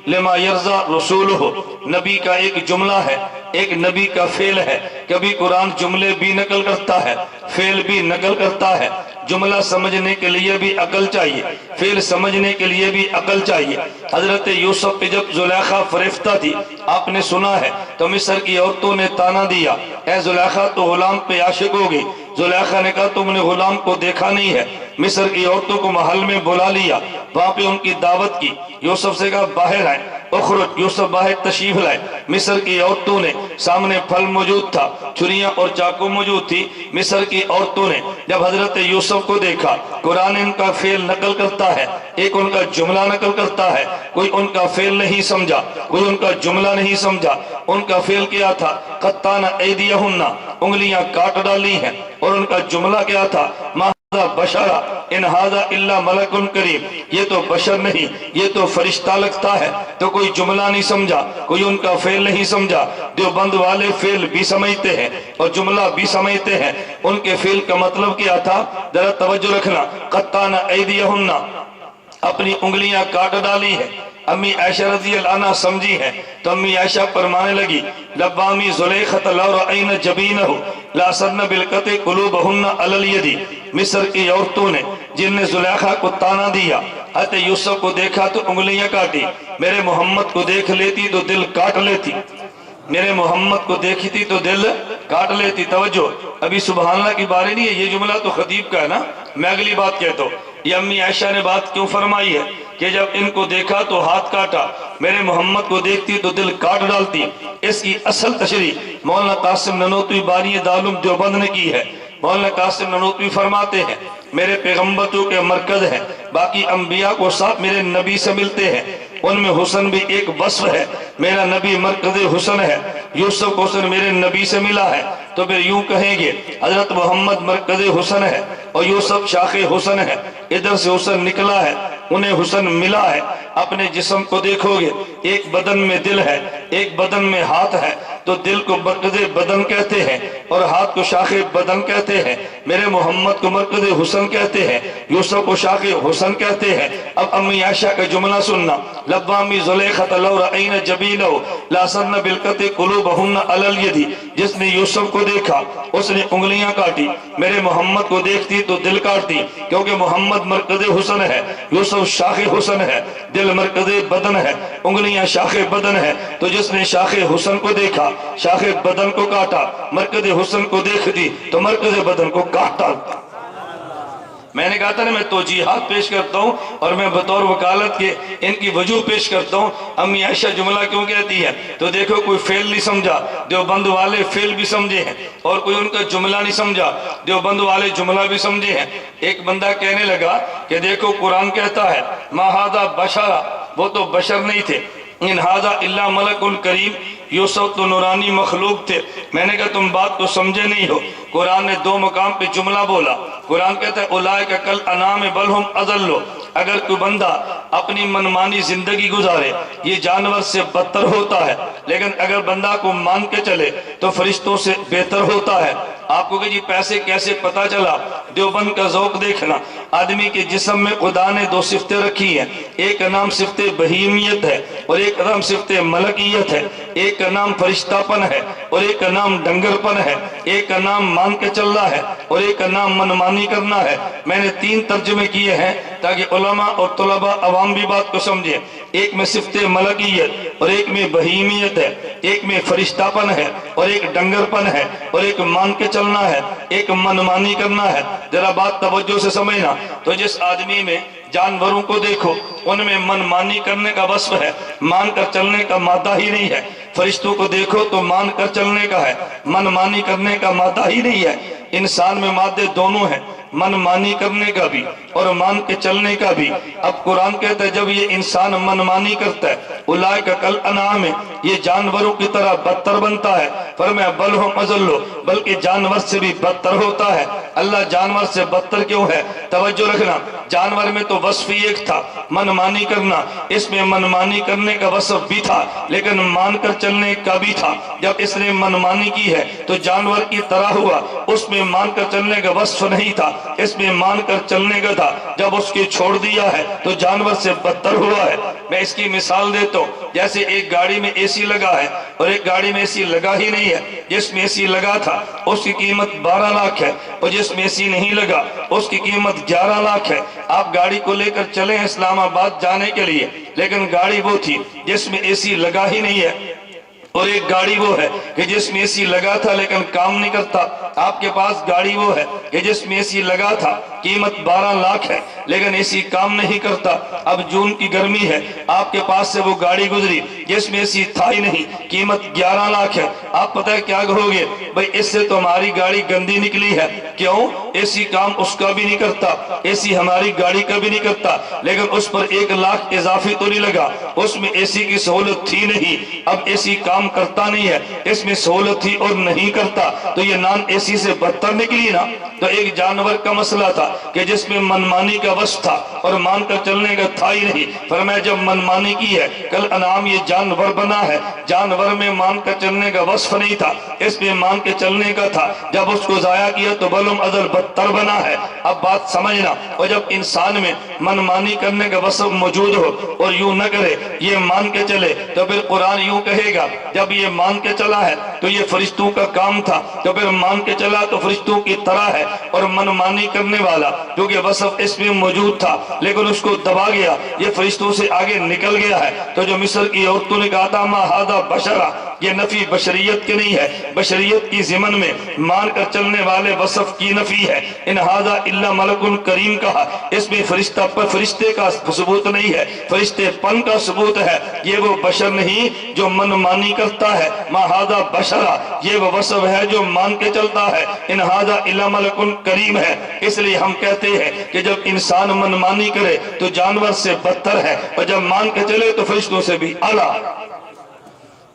لما یرضی رسولہ۔ نبی کا ایک جملہ ہے، ایک نبی کا فعل ہے۔ کبھی قرآن جملے بھی نقل کرتا ہے، فعل بھی نقل کرتا ہے۔ جملہ سمجھنے کے لیے بھی عقل چاہیے، فعل سمجھنے کے لیے بھی عقل چاہیے۔ حضرت یوسف پہ جب زلیخا فریفتہ تھی، آپ نے سنا ہے، تو مصر کی عورتوں نے تانا دیا، اے زلیخا تو غلام پہ عاشق ہو گئی۔ زلیخا نے کہا، تم نے غلام کو دیکھا نہیں ہے۔ مصر کی عورتوں کو محل میں بلا لیا، وہاں پہ ان کی دعوت کی۔ یوسف سے کہا باہر آئے، اخرج، یوسف باہر تشریف لائے۔ مصر کی عورتوں نے، سامنے پھل موجود تھا، چھریاں اور چاقو موجود تھی۔ مصر کی عورتوں نے جب حضرت یوسف کو دیکھا، قرآن ان کا فعل نقل کرتا ہے، ایک ان کا جملہ نقل کرتا ہے، کوئی ان کا فعل نہیں سمجھا، کوئی ان کا جملہ نہیں سمجھا۔ ان کا فعل کیا تھا، قطعن ایدیہن، انگلیاں کاٹ ڈالی ہیں، اور ان کا جملہ کیا تھا، ما بشرا ان ھذا الا ملک کریم، یہ تو بشر نہیں، یہ تو فرشتہ لگتا ہے۔ تو کوئی جملہ نہیں سمجھا، کوئی ان کا فعل نہیں سمجھا۔ دیوبند والے فعل بھی سمجھتے ہیں اور جملہ بھی سمجھتے ہیں۔ ان کے فعل کا مطلب کیا تھا، ذرا توجہ رکھنا، قطعن ایدیہن، اپنی انگلیاں کاٹ ڈالی ہیں۔ امی عائشہ رضی اللہ عنہ سمجھی ہے، تو امی عائشہ فرمانے لگی، لبامی زلیخت لو رأین جبینہ لاسن بالقطع قلوبہن علی الید۔ مصر کی عورتوں نے جن نے زلیخا کو تانا دیا، حضرت یوسف کو دیکھا تو انگلیاں کاٹی، میرے محمد کو دیکھ لیتی تو دل کاٹ لیتی، میرے محمد کو دیکھی تھی تو دل کاٹ لیتی۔ توجہ، ابھی سبحان اللہ کی باری نہیں ہے، یہ جملہ تو خطیب کا ہے نا، میں اگلی بات کہتا ہوں۔ یہ امی عائشہ نے بات کیوں فرمائی ہے کہ جب ان کو دیکھا تو ہاتھ کاٹا، میرے محمد کو دیکھتی تو دل کاٹ ڈالتی؟ اس کی اصل تشریح مولانا قاسم ننوتوی بانی دارالعلوم دیوبند نے کی ہے۔ مولانا قاسم ننوتوی فرماتے ہیں، میرے پیغمبر جو کہ مرکز ہے، باقی انبیاء کو ساتھ میرے نبی سے ملتے ہیں، ان میں حسن بھی ایک وصف ہے، میرا نبی مرکز حسن ہے۔ یوسف حسن میرے نبی سے ملا ہے، تو پھر یوں کہیں گے حضرت محمد مرکز حسن ہے اور یوسف شاخ حسن ہے، ادھر سے حسن نکلا ہے، انہیں حسن ملا ہے۔ اپنے جسم کو دیکھو گے، ایک بدن میں دل ہے، ایک بدن میں ہاتھ ہے، تو دل کو مرکز بدن کہتے ہیں اور ہاتھ کو شاخ بدن کہتے ہیں۔ میرے محمد کو مرکز حسن کہتے ہیں، یوسف کو شاخ حسن کہتے ہیں۔ اب امی عائشہ کا جملہ سننا، لبامی زلیخت لو رأین جبینہ لاسن بالقطع قلوبہن علی الید۔ جس نے یوسف کو دیکھا اس نے انگلیاں کاٹی، میرے محمد کو دیکھتی تو دل کاٹتی، کیونکہ محمد مرکز حسن ہے، یوسف شاخ حسن ہے، دل مرکز بدن ہے، انگلیاں شاخ بدن ہے۔ تو جس نے شاخ حسن کو دیکھا، شاخ بدن کو کاٹا، مرکز حسن کو دیکھتی تو مرکز بدن کو کاٹ ڈالتا۔ میں نے کہا تھا نا میں توجیحات پیش کرتا ہوں اور میں بطور وکالت کے ان کی وجوہ پیش کرتا ہوں۔ امی عائشہ جملہ کیوں کہتی ہے؟ تو دیکھو کوئی فعل نہیں سمجھا، دیوبند والے فعل بھی سمجھے ہیں، اور کوئی ان کا جملہ نہیں سمجھا، دیوبند والے جملہ بھی سمجھے ہیں۔ ایک بندہ کہنے لگا کہ دیکھو قرآن کہتا ہے ما ھذا بشرا، وہ تو بشر نہیں تھے، ان ھذا الا ملک کریم، یوسف تو نورانی مخلوق تھے۔ میں نے کہا تم بات کو سمجھے نہیں ہو، قرآن نے دو مقام پہ جملہ بولا۔ قرآن کہتا ہے اولئک کالانعام بل ھم اضل۔ اگر کوئی بندہ اپنی منمانی زندگی گزارے یہ جانور سے بدتر ہوتا ہے، لیکن اگر بندہ کو مان کے چلے تو فرشتوں سے بہتر ہوتا ہے۔ آپ کو کہ جی پیسے کیسے پتا چلا، دیوبند کا ذوق دیکھنا، آدمی کے جسم میں خدا نے دو صفتیں رکھی ہیں، ایک کا نام صفت بہیمیت ہے اور ایک کا نام صفت ملکیت ہے، ایک کا نام فرشتہ پن ہے اور ایک کا نام ڈنگر پن ہے، ایک کا نام مان کے چلنا ہے اور ایک کا نام منمانی کرنا ہے۔ میں نے 3 ترجمے کیے ہیں تاکہ علماء اور طلباء عوام بھی بات کو سمجھیں۔ ایک میں صفت ملکیت اور ایک میں بہیمیت ہے، ایک میں فرشتہ پن ہے اور ایک ڈنگر پن ہے اور ایک مان کے چلنا ہے، ایک منمانی کرنا ہے۔ ذرا بات توجہ سے سمجھنا، تو جس آدمی میں جانوروں کو دیکھو ان میں من مانی کرنے کا وصف ہے، مان کر چلنے کا مادہ ہی نہیں ہے۔ فرشتوں کو دیکھو تو مان کر چلنے کا ہے، من مانی کرنے کا مادہ ہی نہیں ہے۔ انسان میں مادے دونوں ہیں، من مانی کرنے کا بھی اور مان کے چلنے کا بھی۔ اب قرآن کہتا ہے جب یہ انسان من مانی کرتا ہے اولئک کالانعام، یہ جانوروں کی طرح بدتر بنتا ہے۔ فرمایا بل ہم اضل، بلکہ جانور سے بھی بدتر ہوتا ہے۔ اللہ جانور سے بدتر کیوں ہے؟ توجہ رکھنا، جانور میں تو وصف ہی ایک تھا، من مانی کرنا، اس میں من مانی کرنے کا وصف بھی تھا لیکن مان کر چلنے کا بھی تھا۔ جب اس نے من مانی کی ہے تو جانور کی طرح ہوا، اس میں مان کر چلنے کا وصف نہیں تھا، اس میں مان کر چلنے کا تھا۔ جب اس کی چھوڑ دیا ہے تو جانور سے بدتر ہوا ہے۔ میں اس کی مثال دیتا ہوں، جیسے ایک گاڑی میں اے سی لگا ہے اور ایک گاڑی میں اے سی لگا ہی نہیں ہے۔ جس میں اے سی لگا تھا اس کی قیمت 12 لاکھ ہے اور جس میں اے سی نہیں لگا اس کی قیمت 11 لاکھ ہے۔ آپ گاڑی کو لے کر چلیں اسلام آباد جانے کے لیے، لیکن گاڑی وہ تھی جس میں اے سی لگا ہی نہیں ہے، اور ایک گاڑی وہ ہے کہ جس میں اے سی لگا تھا لیکن کام نہیں کرتا۔ آپ کے پاس گاڑی وہ ہے کہ جس میں اے سی لگا تھا، قیمت 12 لاکھ ہے لیکن اے سی کام نہیں کرتا۔ اب جون کی گرمی ہے، آپ کے پاس سے وہ گاڑی گزری جس میں اے سی تھا ہی نہیں، قیمت 11 لاکھ ہے۔ آپ پتہ ہے کیا کہو گے؟ بھئی اس سے تو ہماری گاڑی گندی نکلی ہے۔ کیوں؟ اے سی کام اس کا بھی نہیں کرتا، اے سی ہماری گاڑی کا بھی نہیں کرتا، لیکن اس پر 1 لاکھ اضافی تو نہیں لگا، اس میں اے سی کی سہولت تھی نہیں۔ اب اے سی کام کرتا نہیں ہے، اس میں سہولت تھی اور نہیں کرتا، تو یہ نان اے سی سے بدتر نکلی نا۔ تو ایک جانور کا مسئلہ تھا کہ جس میں منمانی کا وصف تھا اور مان کر چلنے کا تھا ہی نہیں۔ فرمایا جب منمانی کی ہے، کل انعام یہ جانور بنا ہے، جانور میں مان کر چلنے کا وصف نہیں تھا، اس میں مان کے چلنے کا تھا۔ جب اس کو ضائع کیا تو بلم ازل بدتر بنا ہے۔ اب بات سمجھنا، اور جب انسان میں منمانی کرنے کا وصف موجود ہو اور یوں نہ کرے، یہ مان کے چلے، تو پھر قرآن یوں کہے گا جب یہ مان کے چلا ہے تو یہ فرشتوں کا کام تھا، تو پھر مان کے چلا تو فرشتوں کی طرح ہے۔ اور منمانی کرنے والا کیونکہ وصف اس میں موجود تھا لیکن اس کو دبا گیا، یہ فرشتوں سے آگے نکل گیا ہے۔ تو جو مصر کی عورتوں نے کہا تھا ما ھذا بشرا، یہ نفی بشریت کی نہیں ہے، بشریت کی ضمن میں مان کر چلنے والے وصف کی نفی ہے۔ ان ھذا الا ملک کریم کہا، اس میں فرشتہ پر فرشتے کا ثبوت نہیں ہے، فرشتے پن کا ثبوت ہے۔ یہ وہ بشر نہیں جو منمانی کرتا ہے، ما ھذا بشرا، یہ وہ وصف ہے جو مان کے چلتا ہے۔ ان ھذا الا ملک کریم ہے۔ اس لیے ہم کہتے ہیں کہ جب انسان منمانی کرے تو جانور سے بدتر ہے، اور جب مان کے چلے تو فرشتوں سے بھی اعلیٰ۔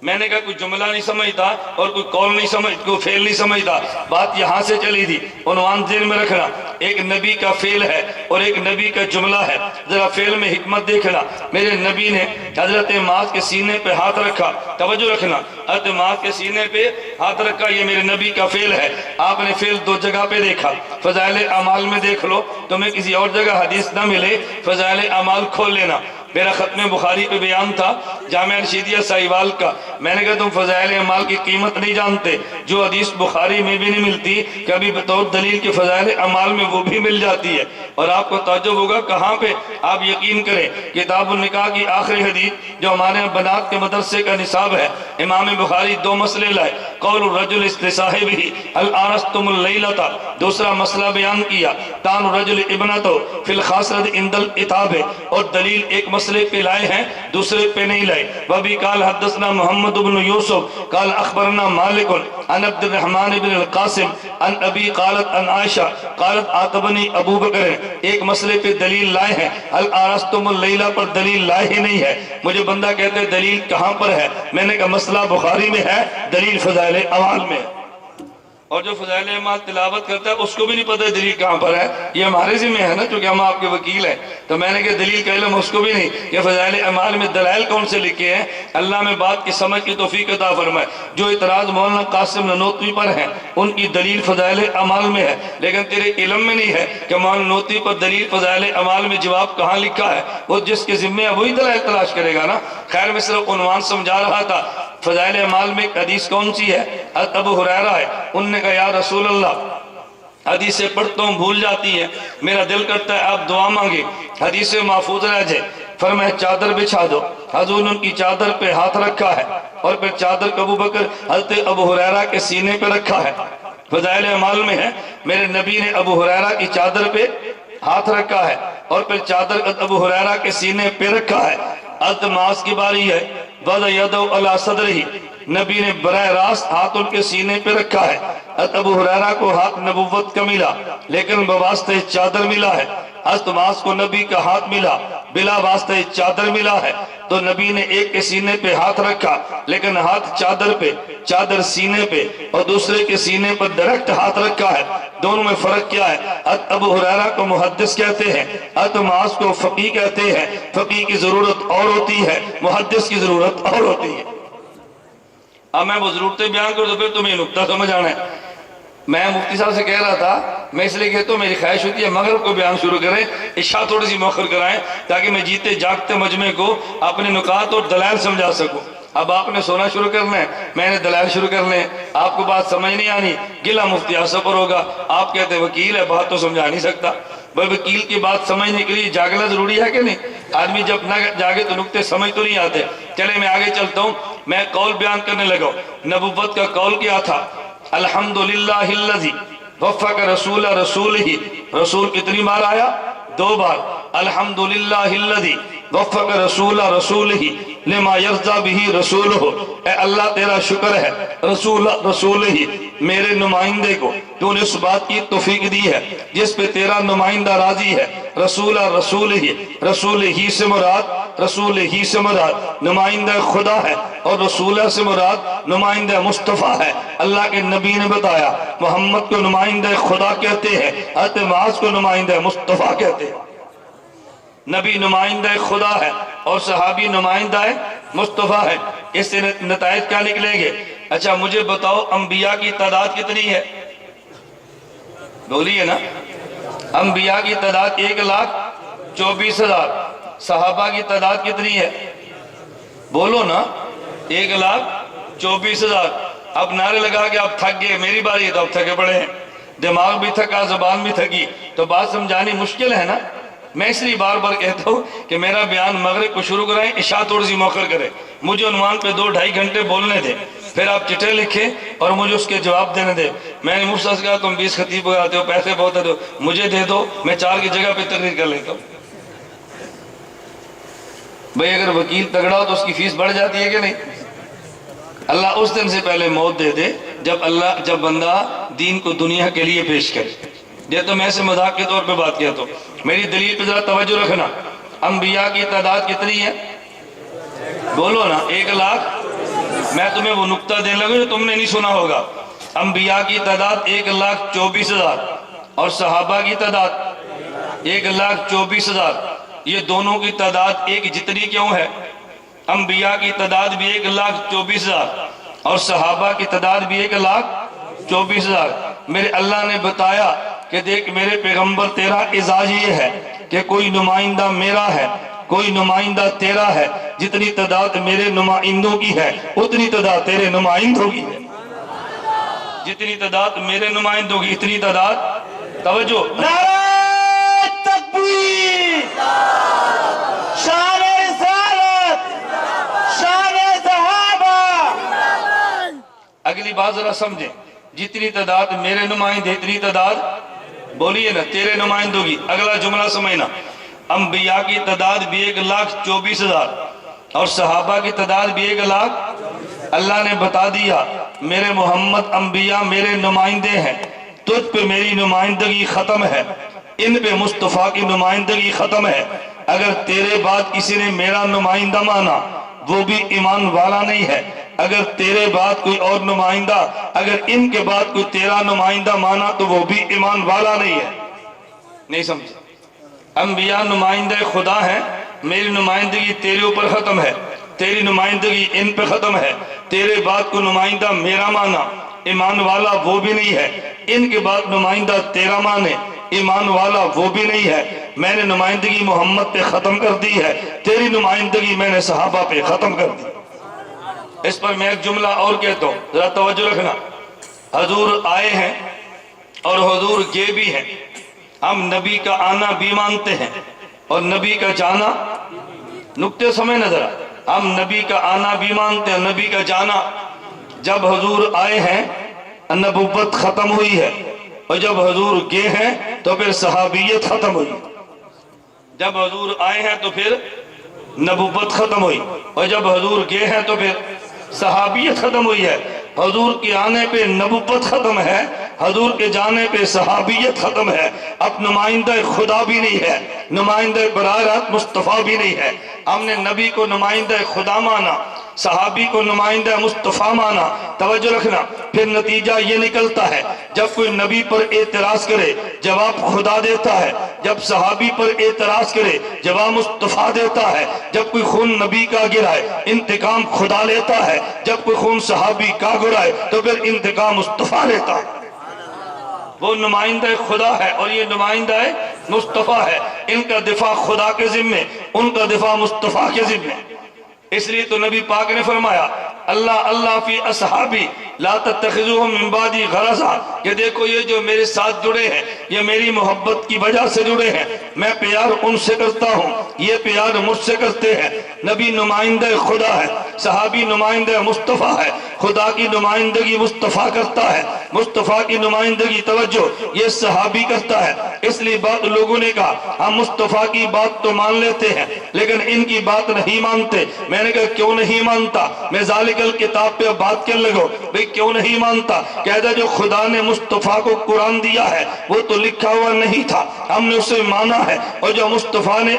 میں نے کہا کوئی جملہ نہیں سمجھتا اور کوئی قول نہیں سمجھتا، کوئی فعل نہیں سمجھتا، بات یہاں سے چلی تھی۔ عنوان ذہن میں رکھنا، ایک نبی کا فعل ہے اور ایک نبی کا جملہ ہے۔ ذرا فعل میں حکمت دیکھنا، میرے نبی نے حضرت معاذ کے سینے پہ ہاتھ رکھا، توجہ رکھنا، حضرت معاذ کے سینے پہ ہاتھ رکھا، یہ میرے نبی کا فعل ہے۔ آپ نے فعل 2 جگہ پہ دیکھا، فضائل اعمال میں دیکھ لو، تمہیں کسی اور جگہ حدیث نہ ملے، فضائل اعمال کھول لینا۔ میرا ختم بخاری پہ بیان تھا جامعہ رشیدیہ ساہیوال کا، میں نے کہا تم فضائل اعمال کی قیمت نہیں جانتے، جو حدیث بخاری میں بھی نہیں ملتی کبھی بطور دلیل کے فضائل اعمال میں وہ بھی مل جاتی ہے۔ اور آپ کو تعجب ہوگا کہاں پہ، آپ یقین کریں کتاب النکاح کی آخری حدیث جو ہمارے بنات کے مدرسے کا نصاب ہے، امام بخاری 2 مسئلے لائے، قول الرجل لصاحبہ هل آنستم اللیلۃ، دوسرا مسئلہ بیان کیا، تان الرجل ابنتہ فی الخاصرۃ عند العتاب، اور دلیل ایک مسئلے پہ لائے ہیں دوسرے پہ نہیں لائے۔ وبی قال حدثنا محمد بن یوسف قال اخبرنا مالک عن عبد الرحمن بن القاسم عن ابی قالت عن عائشہ قالت عاتبنی ابو بکر، ایک مسئلے پہ دلیل لائے ہیں، هل آنستم اللیلہ پر دلیل لائے ہی نہیں ہے۔ مجھے بندہ کہتے ہیں دلیل کہاں پر ہے، میں نے کہا مسئلہ بخاری میں ہے، دلیل فضائل اعمال میں ہے۔ اور جو فضائل اعمال تلاوت کرتا ہے اس کو بھی نہیں پتہ دلیل کہاں پر ہے. یہ ہمارے ذمہ ہے نا چونکہ ہم آپ کے وکیل ہیں. تو میں نے کہا دلیل کا علم اس کو بھی نہیں کہ فضائل اعمال میں دلائل کون سے لکھے ہیں. اللہ میں بات کی سمجھ کی توفیق عطا فرمائے. جو اعتراض مولانا قاسم نانوتوی پر ہیں ان کی دلیل فضائل اعمال میں ہے، لیکن تیرے علم میں نہیں ہے کہ مولانا نانوتوی پر دلیل فضائل اعمال میں جواب کہاں لکھا ہے. وہ جس کے ذمہ ہے وہی دلائل تلاش کرے گا نا. خیر میں صرف عنوان سمجھا رہا تھا. فضائل اعمال میں ایک حدیث کون سی ہے؟ ابو ہریرہ ہے. انہوں نے کہا یا رسول اللہ حدیثیں پڑھتا ہوں بھول جاتی ہیں، میرا دل کرتا ہے آپ دعا مانگے حدیث محفوظ رہ جائے. فرمایا چادر بچھا دو. حضور نے ان کی چادر پہ ہاتھ رکھا ہے اور پھر چادر کو ابو بکر حضرت ابو ہریرہ کے سینے پہ رکھا ہے. فضائل اعمال میں ہے میرے نبی نے ابو ہریرہ کی چادر پہ ہاتھ رکھا ہے اور پھر چادر ابو ہریرہ کے سینے پہ رکھا ہے. حضرت معاذ کی باری ہے. وضع یدہ علی صدرہ، نبی نے براہ راست ہاتھ ان کے سینے پہ رکھا ہے. حضرت ابو ہریرہ کو ہاتھ نبوت کا ملا لیکن بواسطہ چادر ملا ہے. حضرت معاذ کو نبی کا ہاتھ ملا بلا واسطہ چادر ملا ہے. تو نبی نے ایک کے سینے پہ ہاتھ رکھا لیکن ہاتھ چادر پہ، چادر سینے پہ، اور دوسرے کے سینے پر ڈائریکٹ ہاتھ رکھا ہے. دونوں میں فرق کیا ہے؟ حضرت ابو ہریرہ کو محدث کہتے ہیں، حضرت معاذ کو فقیہ کہتے ہیں. فقیہ کی ضرورت اور ہوتی ہے، محدث کی ضرورت اور ہوتی ہے. اب میں وہ ضرورتیں بیان کر دو پھر تمہیں نکتہ سمجھ آنا ہے. میں مفتی صاحب سے کہہ رہا تھا میں اس لیے کہتا ہوں میری خواہش ہوتی ہے مغرب کو بیان شروع کریں، عشاء تھوڑی سی مؤخر کرائیں تاکہ میں جیتے جاگتے مجمع کو اپنے نکات اور دلائل سمجھا سکوں. اب آپ نے سونا شروع کرنا ہے، میں نے دلائل شروع کرنے ہیں. آپ کو بات سمجھ نہیں آنی، گلہ مفتی اعصم پر ہوگا. آپ کہتے ہیں وکیل ہے بات تو سمجھا نہیں سکتا. بھائی وکیل کی بات سمجھنے کے لیے جاگنا ضروری ہے کہ نہیں؟ آدمی جب نہ جاگے تو نکتے سمجھ تو نہیں آتے. چلے میں آگے چلتا ہوں. میں قول بیان کرنے لگا. نبوت کا قول کیا تھا؟ الحمدللہ الذی وفق رسول رسولہ. رسول کتنی بار آیا؟ 2 بار. الحمدللہ الذی وفق رسول رسولہ لما یرضا بہ رسولہ. اے اللہ تیرا شکر ہے رسول ہی میرے نمائندے کو تو نے اس بات کی توفیق دی ہے جس پہ تیرا نمائندہ راضی ہے. رسول ہی سے مراد نمائندہ خدا ہے اور رسول سے مراد نمائندہ مصطفیٰ ہے. اللہ کے نبی نے بتایا محمد کو نمائندہ خدا کہتے ہیں، حضرت معاذ کو نمائندہ مصطفیٰ کہتے ہیں. نبی نمائندہ خدا ہے اور صحابی نمائندہ مصطفیٰ ہے. اس سے نتائج کیا نکلیں گے؟ اچھا مجھے بتاؤ انبیاء کی تعداد کتنی ہے؟ بولیے نا. انبیاء کی تعداد 1,24,000. صحابہ کی تعداد کتنی ہے؟ بولو نا. 1,24,000. اب نعرے لگا کہ آپ تھک گئے، میری باری ہے تو اب تھکے پڑے ہیں. دماغ بھی تھکا، زبان بھی تھکی، تو بات سمجھانی مشکل ہے نا. میں اس لیے بار بار کہتا ہوں کہ میرا بیان مغرب کو شروع کرائیں، عشاء تھوڑی سی مؤخر کریں. مجھے عنوان پہ 2-2.5 گھنٹے بولنے دیں، پھر آپ چٹھے لکھیں اور مجھے اس کے جواب دینے دیں. میں نے مفتی سے کہا تم 20 خطیب بگاتے ہو، پیسے بہت ہے، مجھے دے دو، میں 4 کی جگہ پہ تقریر کر لیتا ہوں. بھئی اگر وکیل تگڑا ہو تو اس کی فیس بڑھ جاتی ہے کہ نہیں؟ اللہ اس دن سے پہلے موت دے دے جب بندہ دین کو دنیا کے لیے پیش کرے. یہ تو میں سے مذاق کے طور پہ بات کیا تو میری دلیل پہ ذرا توجہ رکھنا. انبیاء کی تعداد کتنی ہے؟ بولو نا. 1,00,000. میں تمہیں وہ نکتہ دینے لگا جو تم نے نہیں سنا ہوگا. انبیاء کی تعداد 1,24,000 اور صحابہ کی تعداد 1,24,000. یہ دونوں کی تعداد ایک جتنی کیوں ہے؟ انبیاء کی تعداد بھی 1,24,000 اور صحابہ کی تعداد بھی 1,24,000. میرے اللہ نے بتایا کہ دیکھ میرے پیغمبر تیرا اعزاز یہ ہے کہ کوئی نمائندہ میرا ہے، کوئی نمائندہ تیرا ہے. جتنی تعداد میرے نمائندوں کی ہے اتنی تعداد تیرے نمائندوں کی ہے. جتنی تعداد میرے نمائندوں کی اتنی تعداد. توجہ. نعرہ تکبیر، شان رسالت، شان صحابہ. اگلی بات ذرا سمجھیں. جتنی تعداد میرے نمائندے اتنی تعداد بولیے نا تیرے نمائندوں کی. اگلا جملہ سمجھنا. انبیاء کی تعداد بھی 1,24,000 اور صحابہ کی تعداد بھی 1,00,000. اللہ نے بتا دیا میرے محمد انبیاء میرے نمائندے ہیں، تجھ پہ میری نمائندگی ختم ہے، ان پہ مصطفیٰ کی نمائندگی ختم ہے. اگر تیرے بعد کسی نے میرا نمائندہ مانا وہ بھی ایمان والا نہیں ہے. اگر تیرے بعد کوئی اور نمائندہ، اگر ان کے بعد کوئی تیرا نمائندہ مانا تو وہ بھی ایمان والا نہیں ہے۔ نہیں سمجھے؟ انبیاء نمائندہ خدا ہیں، میری نمائندگی تیرے اوپر ختم ہے، تیری نمائندگی ان پہ ختم ہے، تیرے بعد کو نمائندہ میرا مانا ایمان والا وہ بھی نہیں ہے، ان کے بعد نمائندہ تیرا مانے ایمان والا وہ بھی نہیں ہے۔ میں نے نمائندگی محمد پہ ختم کر دی ہے، تیری نمائندگی میں نے صحابہ پہ ختم کر دی۔ اس پر میں ایک جملہ اور کہتا ہوں، ذرا توجہ رکھنا۔ حضور آئے ہیں اور حضور گئے بھی ہیں، ہم نبی کا آنا بھی مانتے ہیں اور نبی کا جانا، نکتے سمجھ نظر، ہم نبی کا آنا بھی مانتے ہیں، نبی کا جانا۔ جب حضور آئے ہیں نبوت ختم ہوئی ہے، اور جب حضور گئے ہیں تو پھر صحابیت ختم ہوئی۔ جب حضور آئے ہیں تو پھر نبوت ختم ہوئی، اور جب حضور گئے ہیں تو پھر صحابیت ختم ہوئی ہے۔ حضور کے آنے پہ نبوت ختم ہے، حضور کے جانے پہ صحابیت ختم ہے۔ اب نمائندہ خدا بھی نہیں ہے، نمائندہ براہ راست مصطفیٰ بھی نہیں ہے۔ ہم نے نبی کو نمائندہ خدا مانا، صحابی کو نمائندہ مصطفیٰ مانا۔ توجہ رکھنا، پھر نتیجہ یہ نکلتا ہے جب کوئی نبی پر اعتراض کرے جواب خدا دیتا ہے، جب صحابی پر اعتراض کرے جواب مصطفیٰ دیتا ہے، جب کوئی خون نبی کا گرائے انتقام خدا لیتا ہے، جب کوئی خون صحابی کا گرائے تو پھر انتقام مصطفیٰ لیتا ہے۔ وہ نمائندہ خدا ہے اور یہ نمائندہ مصطفیٰ ہے، ان کا دفاع خدا کے ذمے، ان کا دفاع مصطفیٰ کے ذمے۔ اس لیے تو نبی پاک نے فرمایا اللہ اللہ فی اصحابی لا تتخذوہم من بعدی غرضا، کہ دیکھو یہ جو میرے ساتھ جڑے ہیں یہ میری محبت کی وجہ سے جڑے ہیں، میں پیار ان سے کرتا ہوں، یہ پیار مجھ سے کرتے ہیں۔ نبی نمائندہ خدا ہے، صحابی نمائندہ مصطفیٰ ہے، خدا کی نمائندگی مصطفیٰ کرتا ہے، مصطفیٰ کی نمائندگی توجہ یہ صحابی کرتا ہے۔ اس لیے بعض لوگوں نے کہا ہم مصطفیٰ کی بات تو مان لیتے ہیں لیکن ان کی بات نہیں مانتے۔ میں نے کہا کیوں نہیں مانتا؟ میں ذالک الکتاب پہ بات کرنے لگو، بھئی کیوں نہیں مانتا؟ کہتا جو خدا نے مصطفیٰ کو قرآن دیا ہے وہ تو لکھا ہوا نہیں تھا، ہم نے اسے مانا ہے، اور جو مصطفیٰ نے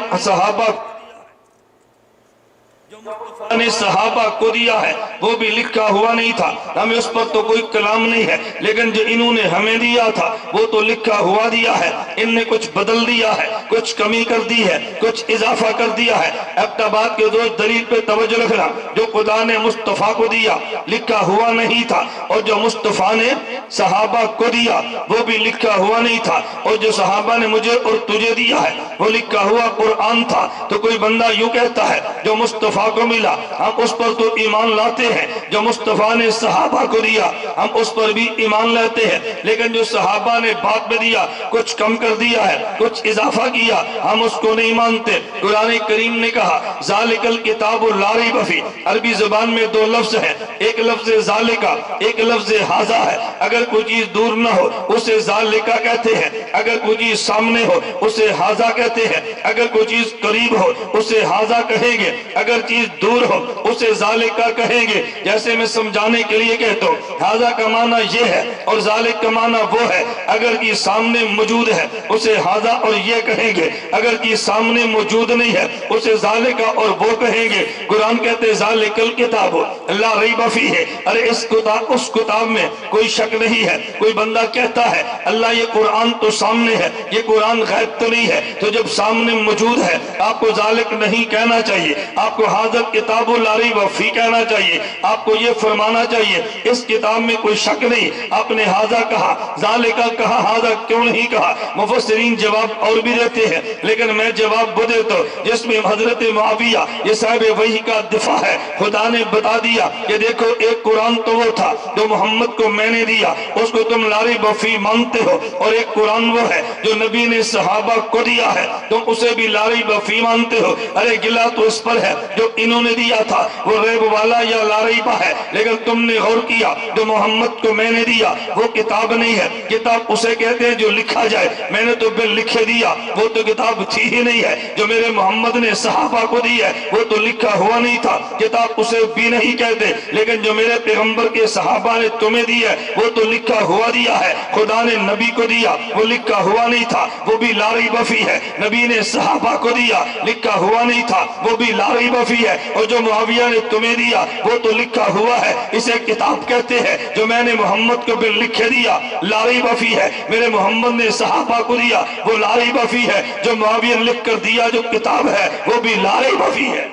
صحابہ کو دیا ہے وہ بھی لکھا ہوا نہیں تھا، ہمیں اس پر تو کوئی کلام نہیں ہے، لیکن جو انہوں نے ہمیں دیا تھا وہ تو لکھا ہوا دیا ہے، ان نے کچھ بدل دیا ہے، کچھ کمی کر دی ہے، کچھ اضافہ کر دیا ہے۔ اب بات کے دو دلیل پہ توجہ رکھنا، جو خدا نے مصطفیٰ کو دیا لکھا ہوا نہیں تھا، اور جو مصطفیٰ نے صحابہ کو دیا وہ بھی لکھا ہوا نہیں تھا، اور جو صحابہ نے مجھے اور تجھے دیا ہے وہ لکھا ہوا قرآن تھا۔ تو کوئی بندہ یوں کہتا ہے جو مصطفیٰ کو ملا ہم اس پر تو ایمان لاتے ہیں، جو مصطفیٰ نے صحابہ کو دیا ہم اس پر بھی ایمان لاتے ہیں، لیکن جو صحابہ نے بعد میں دیا کچھ کم کر دیا ہے، کچھ اضافہ کیا، ہم اس کو نہیں مانتے۔ قرآن کریم نے کہا ذالک الکتاب لا ریب فیہ، عربی زبان میں دو لفظ ہیں، ایک لفظ ذالکہ، ایک لفظ ھذا ہے۔ اگر کوئی چیز دور نہ ہو اسے ذالکہ کہتے ہیں، اگر کوئی چیز سامنے ہو اسے ھذا کہتے ہیں، اگر کوئی چیز قریب ہو اسے ھذا کہیں گے، اگر چیز دور ہو اسے ذالکہ کہیں گے۔ جیسے میں سمجھانے کے لیے کہتا ہوں ھذا کا معنی یہ ہے اور ذالک کا معنی وہ ہے، اگر یہ سامنے موجود ہے اسے ھذا اور یہ کہیں گے، اگر یہ سامنے موجود نہیں ہے اسے ذالکہ اور وہ کہیں گے۔ قرآن کہتے ہیں ذالک الکتاب لا ریب فیہ، ارے اس کتاب میں کوئی شک نہیں ہے۔ کوئی بندہ کہتا ہے اللہ یہ قرآن تو سامنے ہے، یہ قرآن غیب تو نہیں ہے، تو جب سامنے موجود ہے آپ کو ذالک نہیں کہنا چاہیے، آپ کو ھذا کتاب لا ریب فیہ کہنا چاہیے، آپ کو یہ فرمانا چاہیے اس کتاب میں کوئی شک نہیں۔ آپ نے ھذا کہا، ذالکہ کہا، ھذا کیوں نہیں کہا؟ مفسرین جواب اور بھی دیتے ہیں لیکن میں جواب وہ دیتا ہوں جس میں حضرت معاویہ یہ صاحب وحی کا دفاع ہے۔ خدا نے بتا دیا کہ دیکھو ایک قرآن تو وہ تھا جو محمد کو میں نے دیا، اس کو تم لا ریب فیہ مانتے ہو، اور ایک قرآن وہ ہے جو نبی نے صحابہ کو دیا ہے تم اسے بھی لا ریب فیہ مانتے ہو۔ ارے گلا تو اس پر ہے جو انہوں نے دیا تھا وہ ریب والا یا لا ریبہ ہے، لیکن تم نے غور کیا جو محمد کو میں نے دیا وہ کتاب نہیں ہے۔ کتاب اسے کہتے ہیں جو لکھا جائے، میں نے تو بل لکھے دیا، وہ تو کتاب تھی ہی نہیں ہے۔ جو میرے محمد نے صحابہ کو دی ہے وہ تو لکھا ہوا نہیں تھا، کتاب اسے بھی نہیں کہتے، لیکن جو میرے پیغمبر کے صحابہ نے تمہیں دی ہے وہ تو تو لکھا ہوا دیا ہے، خدا نے نبی کو دیا وہ لکھا ہوا نہیں تھا، وہ بھی لا ریب فیہ ہے، نبی نے صحابہ کو دیا لکھا ہوا نہیں تھا، وہ بھی لا ریب فیہ ہے، اور جو معاویہ نے تمہیں دیا وہ تو لکھا ہوا ہے، اسے کتاب کہتے ہیں، جو میں نے محمد کو بل لکھے دیا لا ریب فیہ ہے، میرے محمد نے صحابہ کو دیا وہ لا ریب فیہ ہے، جو معاویہ نے لکھ کر دیا جو کتاب ہے وہ بھی لا ریب فیہ ہے،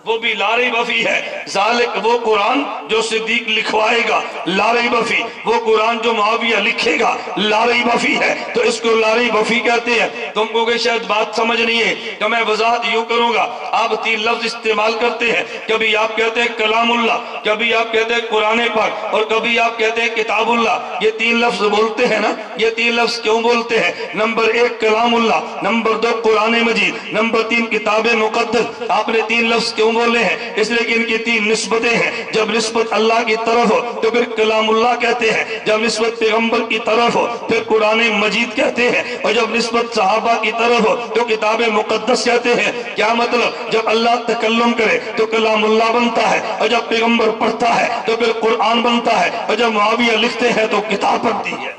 وہ بھی لا ریب فیہ ہے۔ ذالک وہ قرآن جو صدیق لکھوائے گا لا ریب فیہ، وہ قرآن جو معاویہ لکھے گا لا ریب فیہ ہے، تو اس کو لا ریب فیہ کہتے ہیں۔ تم کو کہ شاید بات سمجھ نہیں ہے کہ میں وضاحت یوں کروں گا، آپ 3 لفظ استعمال کرتے ہیں، کبھی آپ کہتے ہیں کلام اللہ، کبھی آپ کہتے ہیں قرآن پاک، اور کبھی آپ کہتے ہیں کتاب اللہ۔ یہ 3 لفظ بولتے ہیں نا، یہ 3 لفظ کیوں بولتے ہیں؟ نمبر 1 کلام اللہ، نمبر 2 قرآن مجید، نمبر 3 کتاب مقدس۔ آپ نے 3 لفظ کیوں بولے ہیں؟ اس لیے کہ ان کی 3 نسبتیں ہیں، جب نسبت اللہ کی طرف ہو تو پھر کلام اللہ کہتے ہیں، جب نسبت پیغمبر کی طرف ہو پھر قرآن مجید کہتے ہیں، اور جب نسبت صحابہ کی طرف ہو تو کتاب مقدس کہتے ہیں۔ کیا مطلب؟ جب اللہ تکلم کرے تو کلام اللہ بنتا ہے، اور جب پیغمبر پڑھتا ہے تو پھر قرآن بنتا ہے، اور جب معاویہ لکھتے ہیں تو کتاب بنتی ہے،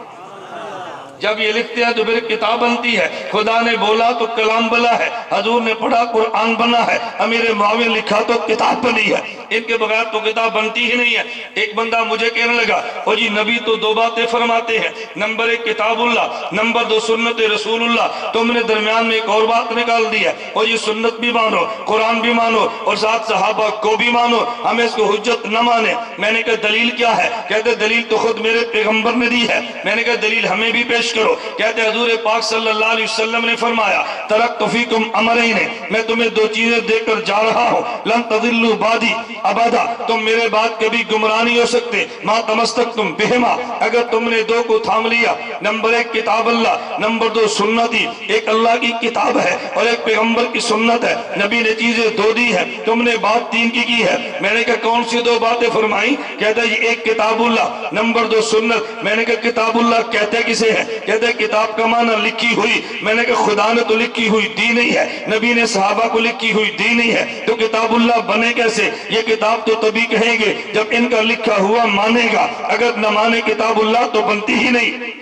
جب یہ لکھتے ہیں تو پھر کتاب بنتی ہے۔ خدا نے بولا تو کلام بنا ہے، حضور نے پڑھا قرآن بنا ہے، امیر معاویہ لکھا تو کتاب بنی ہے، ان کے بغیر تو کتاب بنتی ہی نہیں ہے۔ ایک بندہ مجھے کہنے لگا اور جی نبی تو 2 باتیں فرماتے ہیں، نمبر 1 کتاب اللہ، نمبر 2 سنت رسول اللہ، تم نے درمیان میں ایک اور بات نکال دی ہے، اور یہ سنت بھی مانو، قرآن بھی مانو، اور ساتھ صحابہ کو بھی مانو، ہمیں اس کو حجت نہ مانے۔ میں نے کہا دلیل کیا ہے؟ کہتے دلیل تو خود میرے پیغمبر نے دی ہے۔ میں نے کہا دلیل ہمیں بھی پیش کرو۔ کہتے حضور پاک صلی اللہ علیہ وسلم نے فرمایا ترکت فیکم امرین، میں تمہیں 2 چیزیں دے کر جا رہا ہوں، لن تضلوا بعدی ابدا، تم میرے بعد کبھی گمراہ نہیں ہو سکتے، ما تمسکتم بہما، اگر تم نے 2 کو تھام لیا۔ نمبر 1 کتاب اللہ، نمبر 2 سنتی، ایک اللہ کی کتاب ہے اور ایک پیغمبر کی سنت ہے، نبی نے چیزیں 2 دی ہے، تم نے بات 3 کی ہے۔ میں نے کہا کون سی 2 باتیں فرمائی؟ کہتا ہے یہ 1 کتاب اللہ، نمبر 2 سنت۔ میں نے کہا کتاب اللہ کہتے کسے ہے؟ کہتے کتاب کا معنی لکھی ہوئی۔ میں نے کہا خدا نے تو لکھی ہوئی دی نہیں ہے، نبی نے صحابہ کو لکھی ہوئی دی نہیں ہے، تو کتاب اللہ بنے کیسے؟ یہ کتاب تو تبھی کہیں گے جب ان کا لکھا ہوا مانے گا، اگر نہ مانے کتاب اللہ تو بنتی ہی نہیں،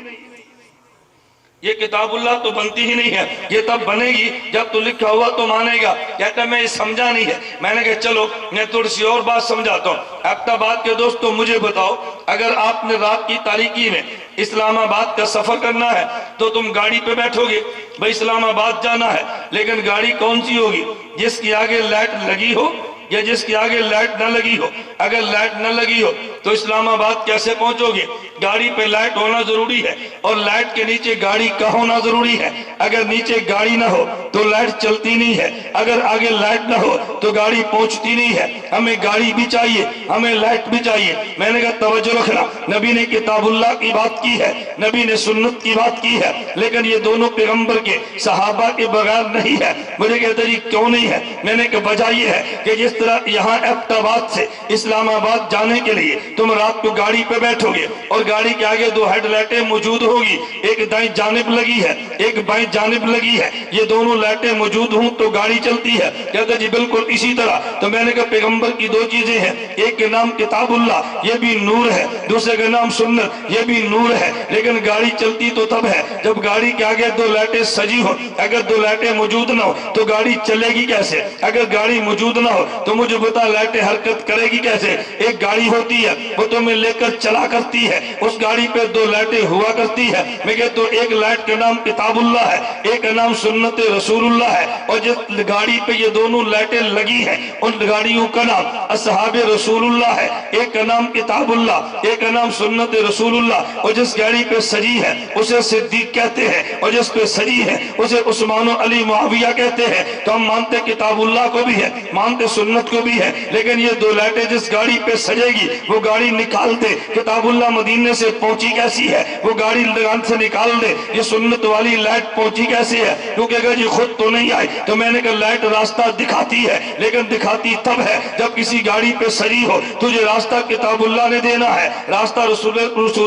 یہ کتاب اللہ تو بنتی ہی نہیں ہے، یہ تب بنے گی جب تو لکھا ہوا تو مانے گا۔ کہتا میں یہ سمجھا نہیں ہے۔ میں نے کہا چلو میں تھوڑی سی اور بات سمجھاتا ہوں۔ ایبٹ کے دوستو مجھے بتاؤ، اگر آپ نے رات کی تاریکی میں اسلام آباد کا سفر کرنا ہے تو تم گاڑی پہ بیٹھو گے، بھائی اسلام آباد جانا ہے، لیکن گاڑی کون سی ہوگی؟ جس کی آگے لائٹ لگی ہو یا جس کی آگے لائٹ نہ لگی ہو؟ اگر لائٹ نہ لگی ہو تو اسلام آباد کیسے پہنچو گے؟ گاڑی پہ لائٹ ہونا ضروری ہے، اور لائٹ کے نیچے گاڑی کا ہونا ضروری ہے۔ اگر نیچے گاڑی نہ ہو تو لائٹ چلتی نہیں ہے، اگر آگے لائٹ نہ ہو تو گاڑی پہنچتی نہیں ہے۔ ہمیں گاڑی بھی چاہیے، ہمیں لائٹ بھی چاہیے۔ میں نے کہا توجہ رکھنا، نبی نے کتاب اللہ کی بات کی ہے، نبی نے سنت کی بات کی ہے، لیکن یہ دونوں پیغمبر کے صحابہ کے بغیر نہیں ہے۔ مجھے کہتے جی کیوں نہیں ہے؟ میں نے کہا وجہ یہ ہے کہ جس طرح یہاں ایبٹ آباد سے اسلام آباد جانے کے لیے تم رات کو گاڑی پہ بیٹھو گے اور گاڑی کے آگے 2 ہیڈ لائٹیں موجود ہوگی، ایک دائیں جانب لگی ہے ایک بائیں جانب لگی ہے، یہ دونوں لائٹیں موجود ہوں تو گاڑی چلتی ہے۔ کہتے جی بالکل اسی طرح۔ تو میں نے کہا پیغمبر کی 2 چیزیں ہیں، ایک کے نام کتاب اللہ یہ بھی نور ہے، دوسرے کا نام سنت یہ بھی نور ہے، لیکن گاڑی چلتی تو تب ہے جب گاڑی کے آگے 2 لائٹیں سجی ہو۔ اگر 2 لائٹیں موجود نہ ہو تو گاڑی چلے گی کیسے؟ اگر گاڑی موجود نہ ہو تو مجھے بتا لائٹیں حرکت کرے گی کیسے؟ ایک گاڑی ہوتی ہے وہ تمہیں لے کر چلا کرتی ہے، اس گاڑی پہ 2 لائٹیں ہوا کرتی ہے۔ میں کہتا ہوں ایک لائٹ کا نام کتاب اللہ ہے، ایک کا نام سنت رسول اللہ ہے، اور جس گاڑی پہ یہ دونوں لائٹیں لگی ہیں ان گاڑیوں کا نام اصحاب رسول اللہ ہے، ایک کا نام کتاب اللہ ایک کا نام سنت رسول اللہ، اور جس گاڑی پہ سجی ہے اسے صدیق کہتے ہیں، اور جس پہ سجی ہے اسے عثمان و علی معاویہ کہتے ہیں۔ تو ہم مانتے کتاب اللہ کو بھی ہے، مانتے سنت کو بھی ہے، لیکن یہ 2 لائٹیں جس گاڑی پہ سجے گی وہ گاڑی نکال دے، کتاب اللہ مدینے سے پہنچی کیسی ہے؟ وہ گاڑی لگان سے نکال دے، یہ سنت والی لائٹ پہنچی کیسے ہے؟ کیونکہ اگر یہ خود تو نہیں آئی۔ تو میں نے کہا لائٹ راستہ دکھاتی ہے، لیکن دکھاتی تب ہے جب کسی گاڑی پہ سجی ہو۔ تجھے راستہ کتاب اللہ نے دینا ہے، راستہ رسول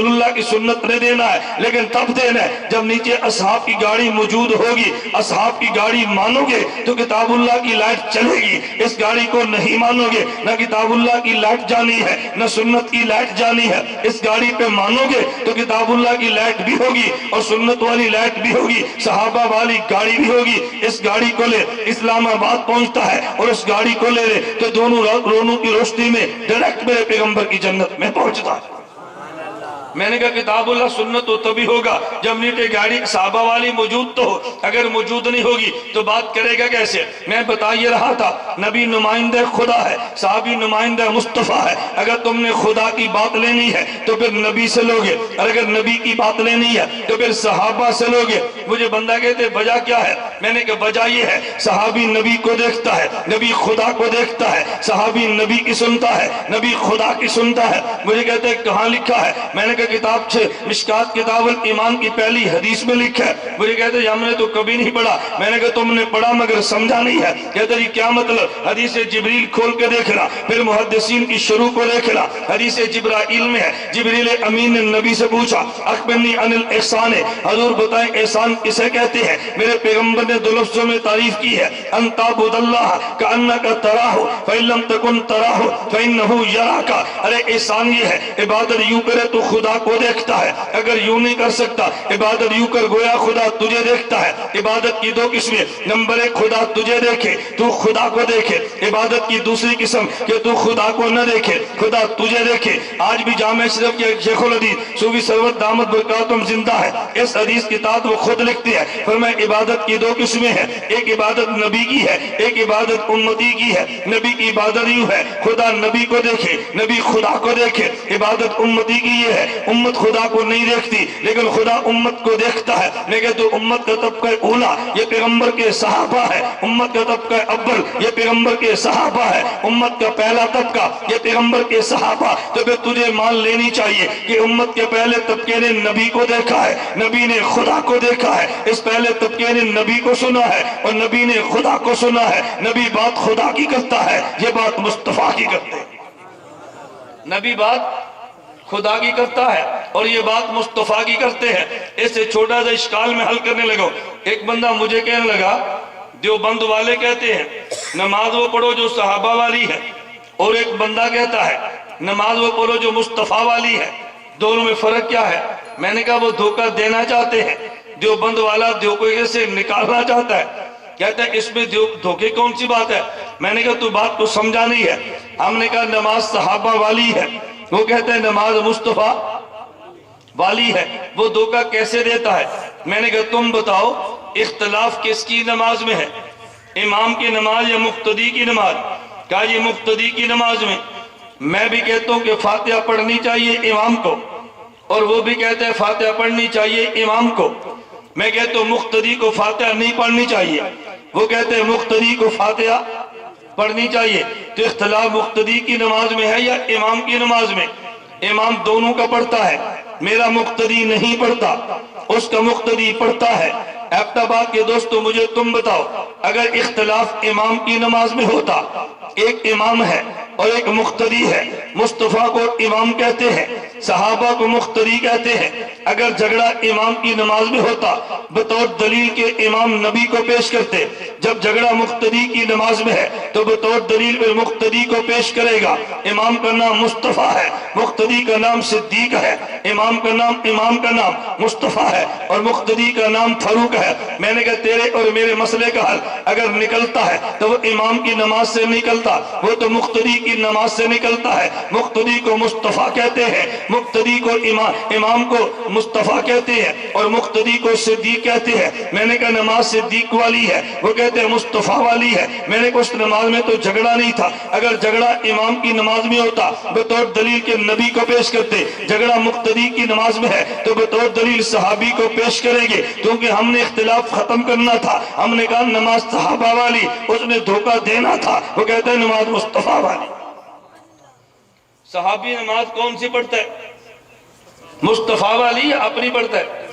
اللہ کی سنت نے دینا ہے، لیکن تب دینا ہے جب نیچے اصحاب کی گاڑی موجود ہوگی۔ اصحاب کی گاڑی مانو گے تو کتاب اللہ کی لائٹ چلے گی، اس گاڑی کو نہیں مانو گے نہ کتاب اللہ کی لائٹ جانی ہے نہ سنت سنت کی لائٹ جانی ہے، اس گاڑی پہ مانو گے تو کتاب اللہ کی لائٹ بھی ہوگی اور سنت والی لائٹ بھی ہوگی، صحابہ والی گاڑی بھی ہوگی۔ اس گاڑی کو لے اسلام آباد پہنچتا ہے اور اس گاڑی کو لے تو دونوں رونوں کی روشنی میں ڈائریکٹ میرے پیغمبر کی جنت میں پہنچتا ہے۔ میں نے کہا کتاب اللہ سنت تو تبھی ہوگا جب نیٹے گاڑی صحابہ والی موجود تو ہو، اگر موجود نہیں ہوگی تو بات کرے گا کیسے؟ میں بتا یہ رہا تھا نبی نمائندہ خدا ہے، صحابی نمائندہ مصطفیٰ ہے۔ اگر تم نے خدا کی بات لینی ہے تو پھر نبی سے لوگے، اور اگر نبی کی بات لینی ہے تو پھر صحابہ سے لوگے۔ مجھے بندہ کہتے وجہ کیا ہے؟ میں نے کہا وجہ یہ ہے صحابی نبی کو دیکھتا ہے، نبی خدا کو دیکھتا ہے، صحابی نبی کی سنتا ہے، نبی خدا کی سنتا ہے۔ مجھے کہتے کہاں لکھا ہے؟ میں نے کہا کتاب مشکات کتاب الایمان کی پہلی حدیث میں لکھا ہے۔ مجھے کہتے ہم نے تو کبھی نہیں پڑھا۔ میں نے کہا تم نے پڑھا مگر سمجھا نہیں ہے۔ کہتے جی کیا مطلب؟ حدیث جبریل کھول کے دیکھنا، پھر محدثین کی شروع کو دیکھنا۔ حدیث جبرائیل میں ہے، جبریل امین نے نبی سے پوچھا اخبرنی عن الاحسان، حضور بتائیں احسان کسے کہتے ہیں؟ میرے پیغمبر نے دو لفظوں میں تعریف کی ہے، ان تعبد اللہ کأنک تراہ فإن لم تکن تراہ فإنہ یراک۔ ارے احسان یہ ہے عبادت یوں کرے تو خدا کو دیکھتا ہے، اگر یوں نہیں کر سکتا عبادت یوں کر گویا خدا تجھے دیکھتا ہے۔ عبادت کی دو قسمیں، نمبر ایک خدا تجھے دیکھے تو خدا کو دیکھے، عبادت کی دوسری قسم کہ تو خدا کو نہ دیکھے خدا تجھے دیکھے۔ آج بھی جامع شریف کے شیخ الحدیث صوفی سرور دامت برکاتہم زندہ ہے، اس حدیث کی تعداد وہ خود لکھتی ہے، فرمایا عبادت کی دو قسمیں ہیں، ایک عبادت نبی کی ہے، ایک عبادت امتی کی ہے۔ نبی کی عبادت یوں ہے خدا نبی کو دیکھے، نبی خدا کو دیکھے۔ عبادت امتی کی یہ ہے امت خدا کو نہیں دیکھتی لیکن خدا امت کو دیکھتا ہے۔ میں کہتا ہوں امت کا طبقہ اولا یہ پیغمبر کے صحابہ ہے، امت کا طبقہ اول یہ پیغمبر کے صحابہ ہے، امت کا پہلا طبقہ یہ پیغمبر کے صحابہ۔ تو پھر تجھے مان لینی چاہیے کہ امت کے پہلے طبقے نے نبی کو دیکھا ہے، نبی نے خدا کو دیکھا ہے، اس پہلے طبقے نے نبی کو سنا ہے اور نبی نے خدا کو سنا ہے۔ نبی بات خدا کی کرتا ہے، یہ بات مصطفیٰ کی کرتے ہیں۔ نبی بات خدا کی کرتا ہے اور یہ بات مصطفیٰ کی کرتے ہیں۔ اس سے چھوٹا سا اشکال میں حل کرنے لگا۔ ایک بندہ مجھے کہنے لگا دیوبند والے کہتے ہیں نماز وہ پڑھو جو صحابہ والی ہے، اور ایک بندہ کہتا ہے نماز وہ پڑھو جو مصطفیٰ والی ہے، دونوں میں فرق کیا ہے؟ میں نے کہا وہ دھوکہ دینا چاہتے ہیں، دیوبند والا دھوکے سے نکالنا چاہتا ہے، کہتا ہے اس میں دھوکے کون سی بات ہے؟ میں نے کہا تو بات کو سمجھا نہیں ہے۔ ہم نے کہا نماز صحابہ والی ہے، وہ کہتے ہیں نماز مصطفیٰ والی ہے، وہ دھوکہ کیسے دیتا ہے؟ میں نے کہا تم بتاؤ اختلاف کس کی نماز میں ہے، امام کی نماز یا مقتدی کی نماز؟ کہا یہ مقتدی کی نماز میں۔ میں بھی کہتا ہوں کہ فاتحہ پڑھنی چاہیے امام کو، اور وہ بھی کہتے ہیں فاتحہ پڑھنی چاہیے امام کو۔ میں کہتا ہوں مقتدی کو فاتحہ نہیں پڑھنی چاہیے، وہ کہتے ہیں مقتدی کو فاتحہ پڑھنی چاہیے۔ تو اختلاف مقتدی کی نماز میں ہے یا امام کی نماز میں؟ امام دونوں کا پڑھتا ہے، میرا مقتدی نہیں پڑھتا، اس کا مقتدی پڑھتا ہے۔ ایبٹ آباد کے دوستو مجھے تم بتاؤ اگر اختلاف امام کی نماز میں ہوتا، ایک امام ہے اور ایک مقتدی ہے، مصطفیٰ کو امام کہتے ہیں، صحابہ کو مقتدی کہتے ہیں، اگر جھگڑا امام کی نماز میں ہوتا بطور دلیل کے امام نبی کو پیش کرتے، جب جھگڑا مقتدی کی نماز میں ہے تو بطور دلیل پہ مقتدی کو پیش کرے گا۔ امام کا نام مصطفیٰ ہے، مقتدی کا نام صدیق ہے، امام کا نام مصطفیٰ ہے اور مقتدی کا نام فاروق ہے۔ میں نے کہا تیرے اور میرے مسئلے کا حل اگر نکلتا ہے تو وہ امام کی نماز سے نکلتا، وہ تو مقتدی کی نماز سے نکلتا ہے۔ مقتدی کو مصطفیٰ کہتے ہیں، مقتدی کو امام کو مصطفیٰ کہتے ہیں اور مقتدی کو صدیق کہتے ہیں۔ میں نے کہا نماز صدیق والی ہے، وہ کہتے ہیں مصطفیٰ والی ہے۔ میں نے کہا اس نماز میں تو جھگڑا نہیں تھا، اگر جھگڑا امام کی نماز میں ہوتا بطور دلیل کے نبی کو پیش کرتے، جھگڑا مقتدی کی نماز میں ہے تو بطور دلیل صحابی کو پیش کریں گے، کیونکہ ہم نے اختلاف ختم کرنا تھا۔ ہم نے کہا نماز صحابہ والی، اس نے دھوکہ دینا تھا، وہ کہتے ہیں نماز مصطفیٰ والی۔ صحابی نماز کون سی پڑھتا ہے؟ مصطفیٰ والی یا اپنی پڑھتا ہے؟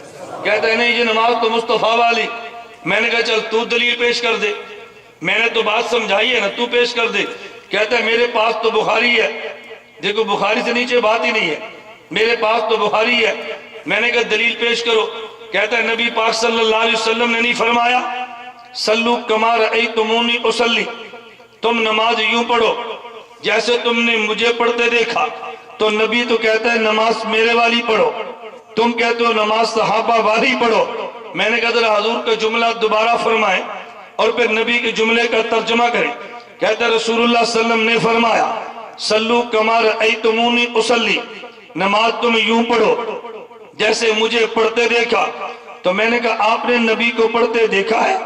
کہتا ہے نہیں یہ نماز تو مصطفیٰ والی۔ میں نے کہا چل تو دلیل پیش کر دے، میں نے تو بات سمجھائی ہے نا، تو پیش کر دے۔ کہتا ہے میرے پاس تو بخاری ہے۔ دیکھو بخاری سے نیچے بات ہی نہیں ہے، میرے پاس تو بخاری ہے۔ میں نے کہا دلیل پیش کرو۔ کہتا ہے نبی پاک صلی اللہ علیہ وسلم نے نہیں فرمایا سلو کما رأیتمونی اصلی، تم نماز یوں پڑھو جیسے تم نے مجھے پڑھتے دیکھا۔ تو نبی تو کہتا ہے نماز میرے والی پڑھو، تم کہتے ہو نماز صحابہ والی پڑھو۔ میں نے کہا ذرا حضور کا جملہ دوبارہ فرمائیں اور پھر نبی کے جملے کا ترجمہ کریں۔ کہتا ہے رسول اللہ صلی اللہ علیہ وسلم نے فرمایا صلو کما رأیتمونی اصلی، نماز تم یوں پڑھو جیسے مجھے پڑھتے دیکھا۔ تو میں نے کہا آپ نے نبی کو پڑھتے دیکھا ہے؟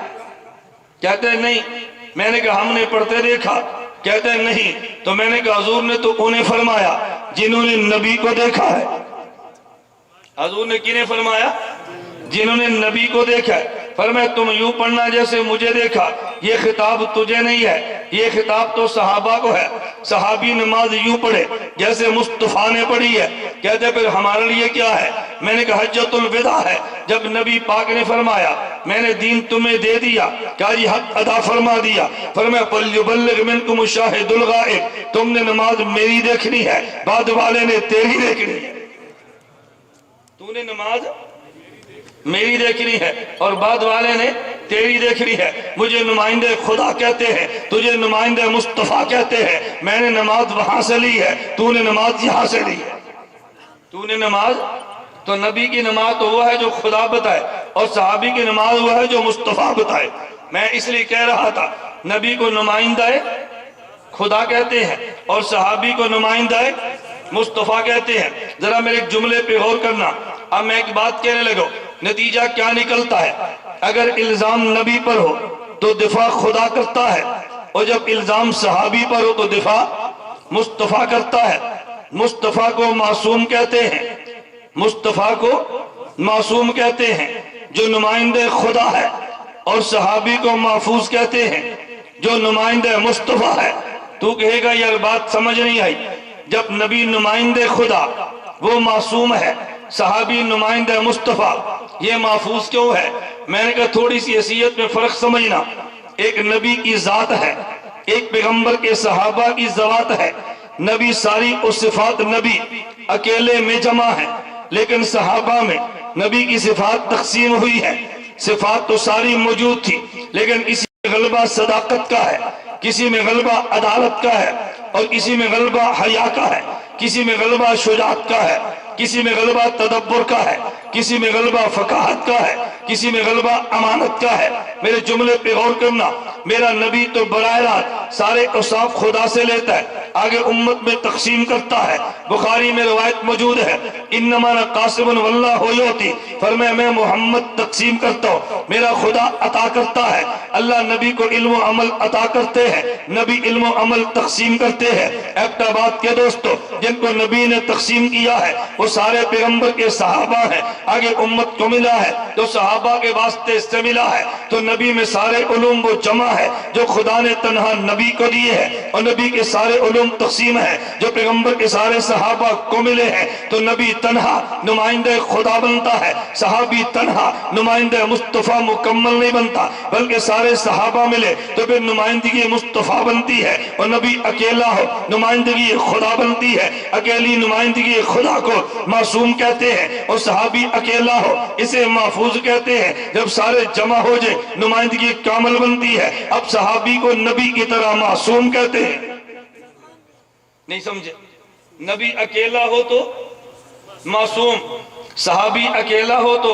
کہتے ہیں نہیں۔ میں نے کہا ہم نے پڑھتے دیکھا؟ کہتے ہیں نہیں۔ تو میں نے کہا حضور نے تو انہیں فرمایا جنہوں نے نبی کو دیکھا ہے۔ حضور نے کنہیں فرمایا؟ جنہوں نے نبی کو دیکھا ہے۔ فرمایا تم یوں پڑھنا جیسے مجھے دیکھا۔ یہ خطاب تجھے نہیں ہے، یہ خطاب تو صحابہ کو ہے۔ صحابی نماز یوں پڑھے جیسے مصطفیٰ نے پڑھی ہے۔ کہتے پھر ہمارے لیے کیا ہے؟ میں نے کہا حجت الوداع ہے، جب نبی پاک نے فرمایا میں نے دین تمہیں دے دیا، کہا یہ حق ادا فرما دیا۔ فرمایا فَلْيُبَلِّغْ مِنْكُمُ الشَّاهِدُ الْغَائِبُ، تم نے نماز میری دیکھنی ہے، بعد والے نے تیری دیکھنی ہے۔ تو نے نماز میری دیکھنی ہے اور بعد والے نے تیری دیکھنی ہے۔ مجھے نمائندے خدا کہتے ہیں، تجھے نمائندے مصطفیٰ کہتے ہیں۔ میں نے نماز وہاں سے لی ہے، تو نے نماز یہاں سے لی ہے۔ تو نے نماز، تو نبی کی نماز تو وہ ہے جو خدا بتائے اور صحابی کی نماز وہ ہے جو مصطفیٰ بتائے۔ میں اس لیے کہہ رہا تھا نبی کو نمائندہ خدا کہتے ہیں اور صحابی کو نمائندہ مصطفیٰ کہتے ہیں۔ ذرا میرے ایک جملے پہ غور کرنا۔ اب میں ایک بات کہنے لگا، نتیجہ کیا نکلتا ہے؟ اگر الزام نبی پر ہو تو دفاع خدا کرتا ہے، اور جب الزام صحابی پر ہو تو دفاع مصطفیٰ کرتا ہے۔ مصطفیٰ کو معصوم کہتے ہیں، مصطفیٰ کو معصوم کہتے ہیں جو نمائندہ خدا ہے، اور صحابی کو محفوظ کہتے ہیں جو نمائندہ مصطفیٰ ہے۔ تو کہے گا یار بات سمجھ نہیں آئی، جب نبی نمائندہ خدا وہ معصوم ہے، صحابی نمائندہ مصطفیٰ، یہ محفوظ کیوں ہے؟ میں نے کہا تھوڑی سی حیثیت میں فرق سمجھنا۔ ایک نبی کی ذات ہے، ایک پیغمبر کے صحابہ کی ذوات ہے۔ نبی ساری اس صفات نبی اکیلے میں جمع ہے، لیکن صحابہ میں نبی کی صفات تقسیم ہوئی ہے۔ صفات تو ساری موجود تھی، لیکن کسی میں غلبہ صداقت کا ہے، کسی میں غلبہ عدالت کا ہے، اور کسی میں غلبہ حیا کا ہے، کسی میں غلبہ شجاعت کا ہے، کسی میں غلبہ تدبر کا ہے، کسی میں غلبہ فقاہت کا ہے، کسی میں غلبہ امانت کا ہے۔ میرے جملے پہ غور کرنا، میرا نبی تو براہ راست سارے اوصاف خدا سے لیتا ہے، آگے امت میں تقسیم کرتا ہے۔ بخاری میں روایت موجود ہے انما انا قاسم واللہ یعطی، فرمایا میں محمد تقسیم کرتا ہوں، میرا خدا عطا کرتا ہے۔ اللہ نبی کو علم و عمل عطا کرتے ہیں، نبی علم و عمل تقسیم کرتے ہیں۔ ایبٹ آباد کے دوستو، جن کو نبی نے تقسیم کیا ہے وہ سارے پیغمبر کے صحابہ ہیں، آگے امت کو ملا ہے تو صحابہ کے واسطے سے ملا ہے، تو نبی میں سارے علوم وہ جمع ہے جو خدا نے تنہا نبی کو دیے ہیں، اور نبی کے سارے علوم تقسیم ہیں جو پیغمبر کے سارے صحابہ کو ملے ہیں۔ تو نبی تنہا نمائندہ خدا بنتا ہے، صحابی تنہا نمائندہ مصطفیٰ مکمل نہیں بنتا، بلکہ سارے صحابہ ملے تو پھر نمائندگی مصطفیٰ بنتی ہے، اور نبی اکیلا ہو نمائندگی خدا بنتی ہے۔ اکیلی نمائندگی خدا کو معصوم کہتے ہیں، اور صحابی اکیلا ہو اسے محفوظ کہتے ہیں۔ جب سارے جمع ہو جائے نمائندگی کامل بنتی ہے۔ اب صحابی کو نبی کی طرح معصوم کہتے ہیں، نہیں سمجھے؟ نبی اکیلا ہو تو معصوم، صحابی اکیلا ہو تو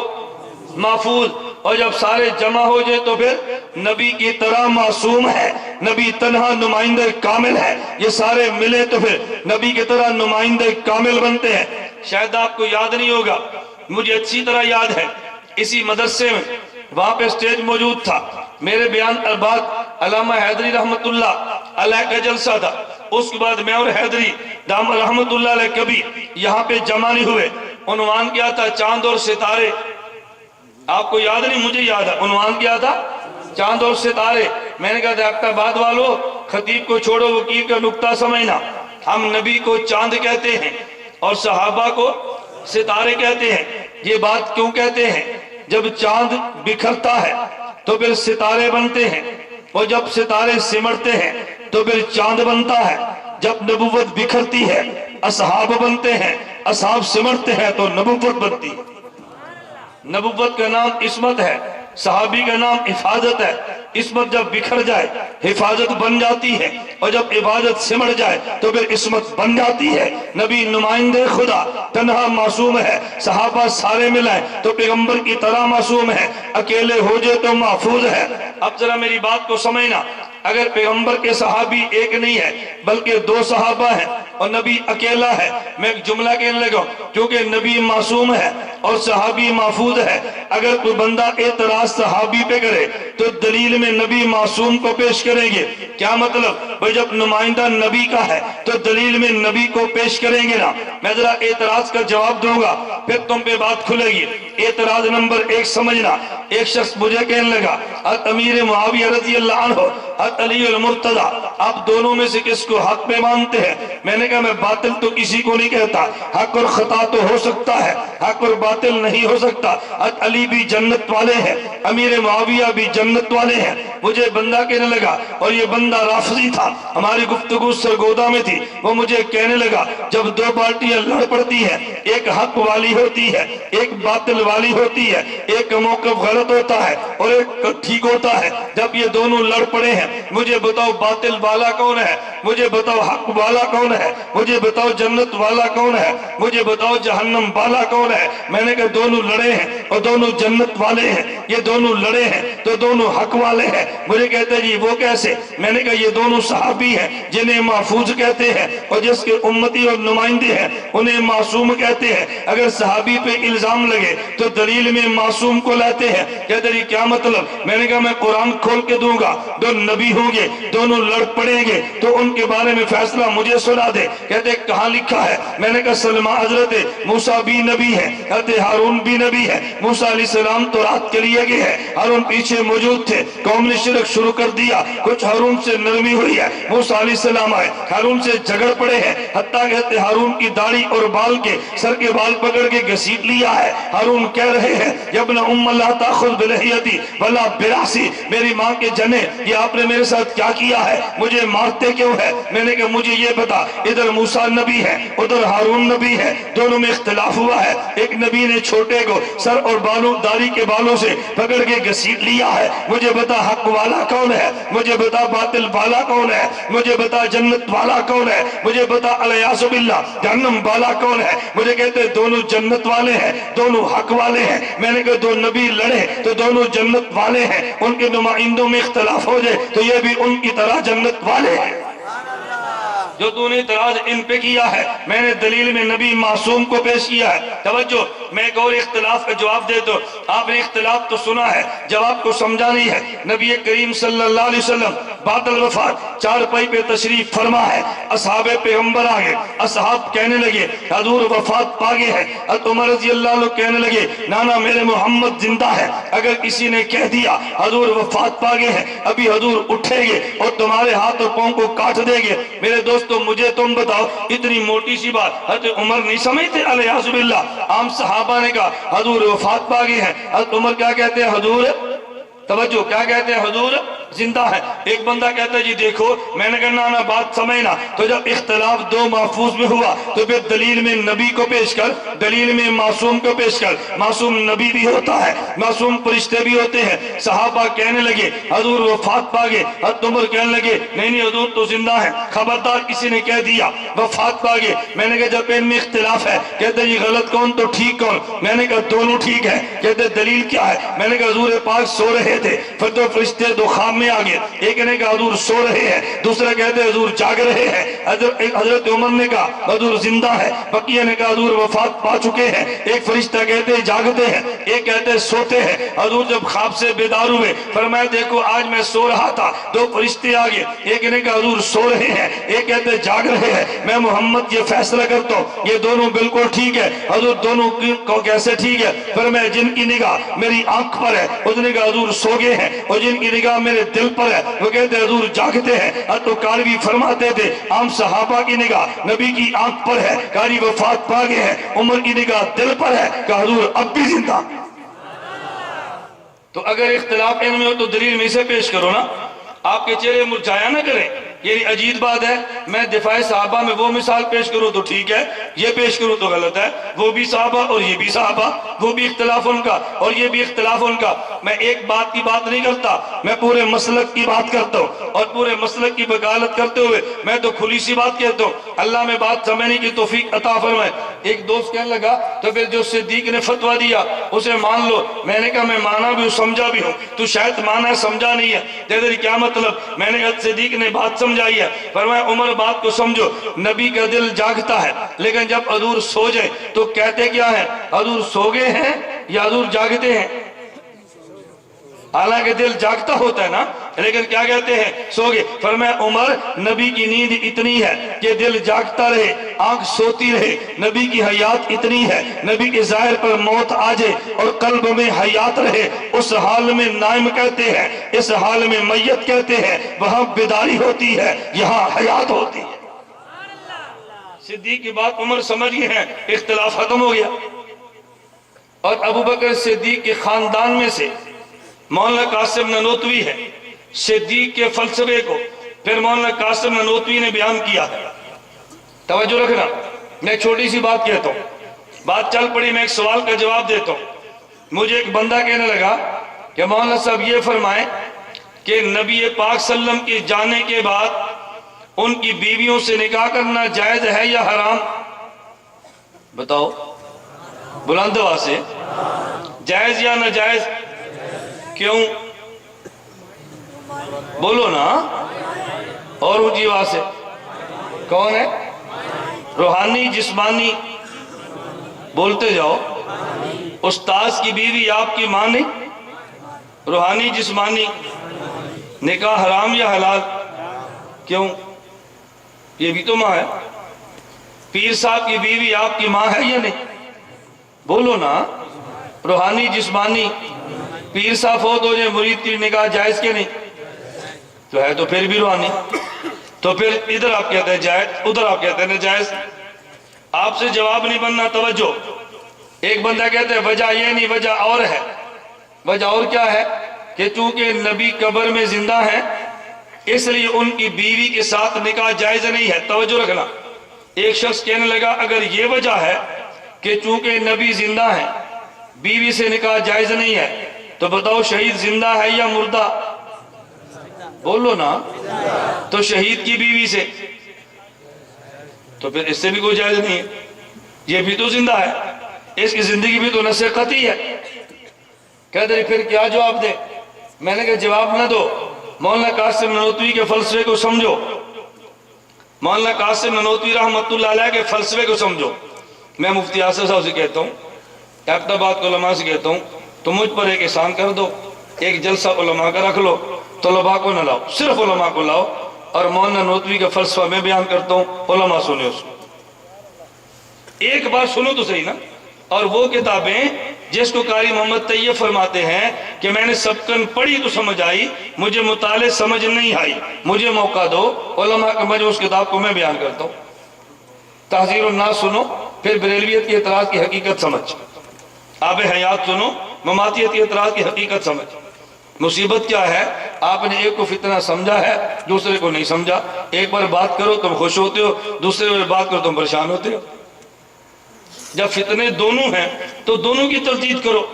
محفوظ، اور جب سارے جمع ہو جائے تو پھر نبی کی طرح معصوم ہے۔ نبی تنہا نمائندہ کامل ہے، یہ سارے ملے تو پھر نبی کی طرح نمائندہ کامل بنتے ہیں۔ شاید آپ کو یاد نہیں ہوگا، مجھے اچھی طرح یاد ہے، اسی مدرسے میں وہاں پہ سٹیج موجود تھا، میرے بیان بعد علامہ حیدری رحمت اللہ علیہ کا جلسہ تھا، اس کے بعد میں اور حیدری دام رحمت اللہ علیہ کبھی یہاں پہ جمع نہیں ہوئے۔ عنوان کیا تھا؟ چاند اور ستارے۔ آپ کو یاد نہیں؟ مجھے یاد ہے، عنوان کیا تھا؟ چاند اور ستارے۔ میں نے کہا تھا آپ بعد والو خطیب کو چھوڑو، وکیل کا نکتہ سمجھنا، ہم نبی کو چاند کہتے ہیں اور صحابہ کو ستارے کہتے ہیں۔ یہ بات کیوں کہتے ہیں؟ جب چاند بکھرتا ہے تو پھر ستارے بنتے ہیں، اور جب ستارے سمٹتے ہیں تو پھر چاند بنتا ہے۔ جب نبوت بکھرتی ہے اصحاب بنتے ہیں، اصحاب سمٹتے ہیں تو نبوت بنتی ہے۔ نبوت کا نام عصمت ہے، صحابی کا نام حفاظت ہے، عصمت جب بکھر جائے حفاظت بن جاتی ہے، اور جب عبادت سمٹ جائے تو پھر عصمت بن جاتی ہے۔ نبی نمائندے خدا تنہا معصوم ہے، صحابہ سارے ملائیں تو پیغمبر کی طرح معصوم ہے، اکیلے ہو جائے تو محفوظ ہے۔ اب ذرا میری بات کو سمجھنا، اگر پیغمبر کے صحابی ایک نہیں ہے بلکہ دو صحابہ ہیں اور نبی اکیلا ہے، میں ایک جملہ کہنے لگا، کیونکہ نبی معصوم ہے اور صحابی محفوظ ہے۔ اگر کوئی بندہ اعتراض صحابی پہ کرے تو دلیل میں نبی معصوم کو پیش کریں گے۔ کیا مطلب؟ بھئی جب نمائندہ نبی کا ہے تو دلیل میں نبی کو پیش کریں گے نا۔ میں ذرا اعتراض کا جواب دوں گا پھر تم پہ بات کھلے گی۔ اعتراض نمبر 1 سمجھنا، ایک شخص مجھے کہنے لگا حضرت امیر معاویہ رضی اللہ عنہ، حضرت علی المرتضی، آپ دونوں میں سے کس کو حق پہ مانتے ہیں؟ میں نے کہا میں باطل تو کسی کو نہیں کہتا، حق اور خطا تو ہو سکتا ہے، حق اور باطل نہیں ہو سکتا۔ حضرت علی بھی جنت والے ہیں، امیر معاویہ بھی جنت والے ہیں۔ مجھے بندہ کہنے لگا، اور یہ بندہ رافضی تھا، ہماری گفتگو سرگودا میں تھی، وہ مجھے کہنے لگا جب دو پارٹیاں لڑ پڑتی ہیں، ایک حق والی ہوتی ہے ایک باطل والی ہوتی ہے، ایک کا موقف غلط ہوتا ہے اور ایک ٹھیک ہوتا ہے، جب یہ دونوں لڑ پڑے ہیں مجھے بتاؤ باطل والا کون ہے، مجھے بتاؤ حق والا کون ہے، مجھے بتاؤ جنت والا کون ہے، مجھے بتاؤ جہنم والا کون ہے؟ میں نے کہا دونوں لڑے ہیں اور دونوں جنت والے ہیں، یہ دونوں لڑے ہیں تو دونوں حق والے ہیں۔ مجھے کہتے جی وہ کیسے؟ میں نے کہا یہ دونوں صحابی ہیں جنہیں محفوظ کہتے ہیں اور جس کے امتی اور نمائندے ہیں انہیں معصوم کہتے ہیں۔ اگر صحابی پہ الزام لگے تو دلیل میں معصوم کو لاتے ہیں۔ کہتے جی کیا مطلب؟ میں نے کہا میں قرآن کھول کے دوں گا، دو نبی ہوں گے دونوں لڑ پڑیں گے تو ان کے بارے میں فیصلہ مجھے سنا دے۔ کہتے کہاں لکھا ہے؟ میں نے کہا سلمہ حضرت موسیٰ بھی نبی ہے، حضرت ہارون بھی نبی ہے، موسیٰ علیہ السلام تو رات کے لیے گئے ہیں، ہارون پیچھے موجود تھے، قوم نے شرک شروع کر دیا، کچھ ہارون سے نرمی ہوئی ہے، موسیٰ علیہ السلام آئے ہارون سے جھگڑ پڑے ہیں، حتیٰ کہتے ہارون کی داڑھی اور بال کے سر کے بال پکڑ کے گھسیٹ لیا ہے۔ ہارون کہہ رہے ہیں یا ابن ام لا تاخذ بلحیتی ولا براسی، میری ماں کے جنے یہ آپ نے میرے ساتھ کیا کیا ہے، مجھے مارتے کیوں ہے؟ میں نے کہا مجھے یہ بتا، ادھر موسیٰ نبی ہے ادھر ہارون نبی ہے، دونوں میں اختلاف ہوا ہے، ایک نبی نے چھوٹے کو سر اور بالوں داڑھی کے بالوں سے پکڑ کے گھسیٹ لیا ہے، مجھے بتا حق والا کون ہے، مجھے بتا باطل والا کون ہے، مجھے بتا جنت والا کون ہے، مجھے بتا الیاذ باللہ جہنم والا کون ہے؟ مجھے کہتے دونوں جنت والے ہیں دونوں حق والے ہیں۔ میں نے کہا دو نبی لڑے تو دونوں جنت والے ہیں، ان کے نمائندوں میں اختلاف ہو جائے تو یہ بھی ان کی طرح جنت والے ہیں۔ جو تو نے اعتراض ان پہ کیا ہے میں نے دلیل میں نبی معصوم کو پیش کیا ہے۔ توجہ، میں ایک اور اختلاف کا جواب دے دو۔ آپ نے اختلاف تو سنا ہے، جواب کو سمجھا نہیں ہے۔ نبی کریم صلی اللہ علیہ وسلم بعد الوفات چارپائی پہ تشریف فرما ہے، اصحاب پیغمبر آگے، اصحاب کہنے لگے حضور وفات پاگے ہیں۔ حضرت عمر رضی اللہ عنہ کہنے لگے نانا میرے محمد زندہ ہے، اگر کسی نے کہہ دیا حضور وفات پاگے ہیں ابھی حضور اٹھیں گے اور تمہارے ہاتھ اور پاؤں کو کاٹ دیں گے۔ میرے دوستو مجھے تم بتاؤ اتنی موٹی سی بات حضرت عمر نہیں سمجھتے؟ الیاذ باللہ عام صحابہ نے کہا حضور وفات پاگے ہیں، حضرت عمر کیا کہتے ہیں؟ حضور توجہ کیا کہتے ہیں؟ حضور زندہ ہے۔ ایک بندہ کہتا ہے جی دیکھو، میں نے کہنا نا بات سمجھنا، تو جب اختلاف دو محفوظ میں ہوا تو پھر دلیل میں نبی کو پیش کر، دلیل میں معصوم کو پیش کر۔ معصوم نبی بھی ہوتا ہے، معصوم فرشتے بھی ہوتے ہیں۔ صحابہ کہنے لگے حضور وفات پا گئے، حضرت عمر کہنے لگے نہیں نہیں حضور تو زندہ ہے، خبردار کسی نے کہہ دیا وفات پا گئے۔ میں نے کہا جب ان میں اختلاف ہے، کہتے جی غلط کون تو ٹھیک کون؟ میں نے کہا دونوں ٹھیک ہے۔ کہتے دلیل کیا ہے؟ میں نے کہا حضور پاک سو رہے تھے، پھر تو فرشتے دو خواب میں آگئے، ایک نے کہا حضور سو رہے ہیں، دوسرا کہتے حضور جاگ رہے ہیں۔ حضرت عمر نے کہا حضور زندہ ہے، بقیہ نے کہا حضور وفات پا چکے ہیں۔ ایک فرشتہ کہتے جاگتے ہیں، ایک کہتے سوتے ہیں۔ حضور جب خواب سے بیدار ہوئے فرمایا دیکھو آج میں سو رہا تھا، دو فرشتے آگئے، ایک نے کہا حضور سو رہے ہیں، ایک کہتے جاگ رہے ہیں۔ میں محمد یہ فیصلہ کرتا ہوں یہ دونوں بالکل ٹھیک ہے۔ حضور دونوں کو کیسے ٹھیک ہے؟ فرمایا جن کی نگاہ میری آنکھ پر ہے اس نے کہا حضور سو گئے ہیں، اور جن کی نگاہ میرے دل پر ہے وہ کہتے حضور جاگتے ہیں۔ حضرت کاروی فرماتے تھے عام صحابہ کی نگاہ نبی کی آنکھ پر ہے، کاری وفات پا گئے ہیں، عمر کی نگاہ دل پر ہے کہ حضور اب بھی زندہ۔ تو اگر اختلاف ان میں ہو تو دلیل میں اسے پیش کرو نا، آپ کے چہرے مرجھایا نہ کریں۔ یعنی عجیب بات ہے، میں دفاع صحابہ میں وہ مثال پیش کروں تو ٹھیک ہے، یہ پیش کروں تو غلط ہے۔ وہ بھی صحابہ اور یہ بھی صحابہ، وہ بھی اختلاف ان کا اور یہ بھی اختلاف ان کا۔ میں ایک بات کی بات نہیں کرتا، میں پورے مسلک کی بات کرتا ہوں، اور پورے مسلک کی وکالت کرتے ہوئے میں تو کھلی سی بات کہتا ہوں، اللہ میں بات سمجھنے کی توفیق عطا فرمائے۔ ایک دوست کہنے لگا تو پھر جو صدیق نے فتویٰ دیا اسے مان لو۔ میں نے کہا میں مانا بھی ہوں، سمجھا بھی ہوں، تو شاید مانا ہے سمجھا نہیں ہے۔ تیرے کیا مطلب؟ میں نے کہا صدیق نے بات سمجھائی ہے۔ فرمایا عمر بات کو سمجھو، نبی کا دل جاگتا ہے لیکن جب حضور سو جائے تو کہتے کیا ہیں؟ حضور سو گئے ہیں یا حضور جاگتے ہیں؟ حالانکہ دل جاگتا ہوتا ہے نا، لیکن کیا کہتے ہیں؟ سو گئے۔ فرمایا عمر نبی کی نیند اتنی ہے کہ دل جاگتا رہے، آنکھ سوتی رہے، نبی کی حیات اتنی ہے، نبی کے ظاہر پر موت آ جائے اور قلب میں حیات رہے، اس حال میں نائم کہتے ہیں، اس حال میں میت کہتے ہیں۔ وہاں بیداری ہوتی ہے، یہاں حیات ہوتی ہے۔ صدیق کی بات عمر سمجھ گئے ہیں، اختلاف ختم ہو گیا۔ اور ابو بکر صدیق کے خاندان میں سے مولانا قاسم نانوتوی ہے، صدیق کے فلسفے کو پھر مولانا قاسم نانوتوی نے بیان کیا ہے۔ توجہ رکھنا، میں چھوٹی سی بات کہتا ہوں، بات چل پڑی، میں ایک سوال کا جواب دیتا ہوں۔ مجھے ایک بندہ کہنے لگا کہ مولانا صاحب یہ فرمائیں کہ نبی پاک صلی اللہ علیہ وسلم کے جانے کے بعد ان کی بیویوں سے نکاح کرنا جائز ہے یا حرام؟ بتاؤ بلند آواز سے، جائز یا ناجائز؟ کیوں؟ بولو نا اور اونچی آواز سے۔ کون ہے؟ روحانی جسمانی؟ بولتے جاؤ۔ استاذ کی بیوی آپ کی ماں نہیں؟ روحانی جسمانی؟ نکاح حرام یا حلال؟ کیوں؟ یہ بھی تو ماں ہے۔ پیر صاحب کی بیوی آپ کی ماں ہے یا نہیں؟ بولو نا۔ روحانی جسمانی؟ پیر صاحب فوت ہو جائے مرید کی نکاح جائز کے نہیں؟ تو ہے تو پھر بھی روحانی، تو پھر ادھر آپ کہتے ہیں جائز، ادھر آپ کہتے ہیں ناجائز۔ آپ سے جواب نہیں بننا، توجہ۔ ایک بندہ کہتا ہے وجہ یہ نہیں، وجہ اور ہے۔ وجہ اور کیا ہے؟ کہ چونکہ نبی قبر میں زندہ ہیں اس لیے ان کی بیوی کے ساتھ نکاح جائز نہیں ہے۔ توجہ رکھنا۔ ایک شخص کہنے لگا اگر یہ وجہ ہے کہ چونکہ نبی زندہ ہیں بیوی سے نکاح جائز نہیں ہے تو بتاؤ شہید زندہ ہے یا مردہ؟ بولو نا۔ تو شہید کی بیوی سے تو پھر اس سے بھی کوئی جائز نہیں ہے، یہ بھی تو زندہ ہے، اس کی زندگی بھی تو نص قطعی ہے۔ کہتے ہیں پھر کیا جواب دے؟ میں نے کہا جواب نہ دو، مولانا قاسم نانوتوی کے فلسفے کو سمجھو، مولانا قاسم نانوتوی رحمۃ اللہ علیہ کے فلسفے کو سمجھو۔ میں مفتی آصف صاحب سے کہتا ہوں، احمد آباد کے علماء سے کہتا ہوں، تو مجھ پر ایک احسان کر دو، ایک جلسہ علماء کا رکھ لو، طلباء کو نہ لاؤ، صرف علماء کو لاؤ، اور مولانا نانوتوی کا فلسفہ میں بیان کرتا ہوں، علماء سنیں اس کو۔ ایک بار سنو تو صحیح نا۔ اور وہ کتابیں جس کو قاری محمد طیب فرماتے ہیں کہ میں نے سبقن پڑھی تو سمجھ آئی، مجھے مطالعے سمجھ نہیں آئی، مجھے موقع دو، علماء کا مجھے اس کتاب کو میں بیان کرتا ہوں۔ تحذیر الناس سنو، پھر بریلویت کے اعتراض کی حقیقت سمجھ، آب حیات سنو، مماتیت کے اعتراض کی حقیقت سمجھ۔ مصیبت کیا ہے؟ آپ نے ایک کو فتنہ سمجھا ہے، دوسرے کو نہیں سمجھا۔ ایک بار بات کرو تم خوش ہوتے ہو، دوسرے بار بات کرو تم پریشان ہوتے ہو۔ جب فتنے دونوں ہیں تو دونوں کی تردید کرو،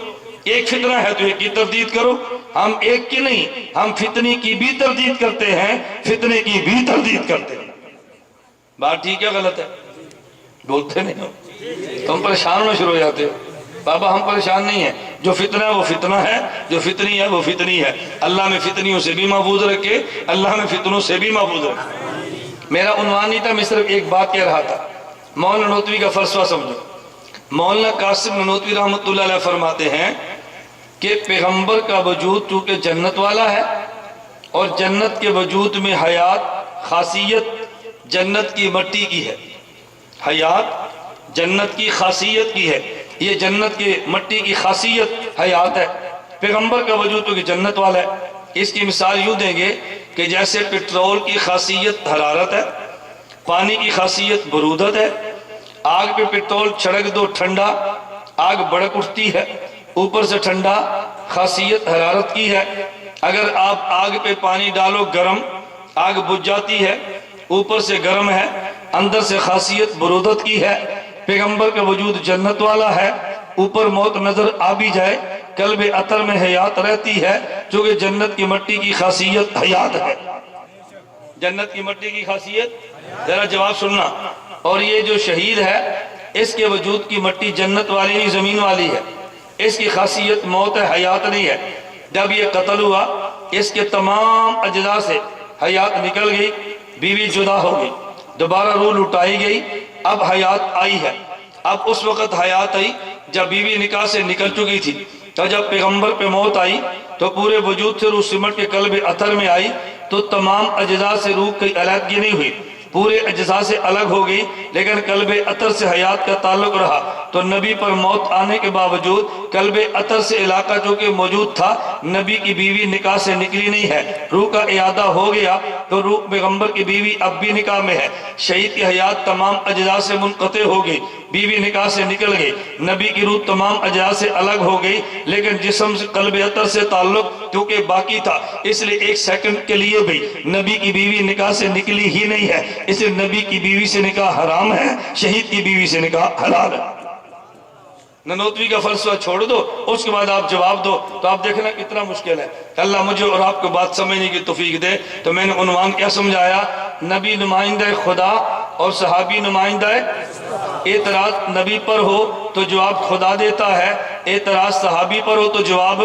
ایک فتنہ ہے تو ایک کی تردید کرو۔ ہم ایک کی نہیں، ہم فتنے کی بھی تردید کرتے ہیں، فتنے کی بھی تردید کرتے ہیں۔ بات ٹھیک ہے غلط ہے؟ بولتے نہیں ہو، تم پریشان ہونا شروع ہو جاتے ہو۔ بابا ہم پریشان نہیں ہیں، جو فتنہ ہے وہ فتنہ ہے، جو فتنی ہے وہ فتنی ہے۔ اللہ میں فتنیوں سے بھی محفوظ رکھے، اللہ میں فتنوں سے بھی محفوظ رکھے۔ میرا عنوان نہیں تھا، میں صرف ایک بات کہہ رہا تھا، مولانا نانوتوی کا فلسفہ سمجھو۔ مولانا قاسم نانوتوی رحمۃ اللہ علیہ فرماتے ہیں کہ پیغمبر کا وجود چونکہ جنت والا ہے اور جنت کے وجود میں حیات خاصیت جنت کی مٹی کی ہے، حیات جنت کی خاصیت کی ہے، یہ جنت کی مٹی کی خاصیت حیات ہے۔ پیغمبر کا وجود چونکہ جنت والا ہے، اس کی مثال یوں دیں گے کہ جیسے پٹرول کی خاصیت حرارت ہے، پانی کی خاصیت برودت ہے۔ آگ پہ پٹرول چھڑک دو ٹھنڈا، آگ بڑک اٹھتی ہے، اوپر سے ٹھنڈا، خاصیت حرارت کی ہے۔ اگر آپ آگ پہ پانی ڈالو گرم، آگ بجھ جاتی ہے، اوپر سے گرم ہے، اندر سے خاصیت برودت کی ہے، پیغمبر کا وجود جنت والا ہے، اوپر موت نظر آ بھی جائے قلب عطر میں حیات رہتی ہے، چونکہ جنت کی مٹی کی خاصیت حیات ہے۔ جنت کی مٹی کی خاصیت، ذرا جواب سننا، اور یہ جو شہید ہے اس کے وجود کی مٹی جنت والی نہیں زمین والی ہے، اس کی خاصیت موت ہے، حیات نہیں ہے۔ جب یہ قتل ہوا اس کے تمام اجزاء سے حیات نکل گئی، بیوی جدا ہو گئی، دوبارہ روح لٹائی گئی، اب حیات آئی ہے۔ اب اس وقت حیات آئی جب بیوی نکاح سے نکل چکی تھی، تو جب پیغمبر پہ موت آئی تو پورے وجود سے روح سمٹ کے قلب عطر میں آئی، تو تمام اجزاء سے روح کی علیحدگی نہیں ہوئی، پورے اجزاء سے الگ ہو گئی، لیکن قلب عطر سے حیات کا تعلق رہا۔ تو نبی پر موت آنے کے باوجود قلب عطر سے علاقہ جو کہ موجود تھا، نبی کی بیوی نکاح سے نکلی نہیں ہے، روح کا اعادہ ہو گیا، تو روح پیغمبر کی بیوی اب بھی نکاح میں ہے۔ شہید کی حیات تمام اجزاء سے منقطع ہو گئی، بیوی نکاح سے نکل گئی، نبی کی روح تمام اجزاء سے الگ ہو گئی، لیکن جسم سے قلب عطر سے تعلق کیونکہ باقی تھا، اس لیے ایک سیکنڈ کے لیے بھی نبی کی بیوی نکاح سے نکلی ہی نہیں ہے، اس لیے نبی کی بیوی سے نکاح حرام ہے، شہید کی بیوی سے نکاح حلال ہے۔ ننوتوی کا فلسفہ چھوڑ دو، اس کے بعد آپ جواب دو، تو آپ دیکھنا کتنا مشکل ہے۔ اللہ مجھے اور آپ کو بات سمجھنے کی توفیق دے۔ تو میں نے عنوان کیا سمجھایا؟ نبی نمائندہ خدا اور صحابی نمائندہ اعتراض نبی پر ہو تو جواب خدا دیتا ہے، اعتراض صحابی پر ہو تو جواب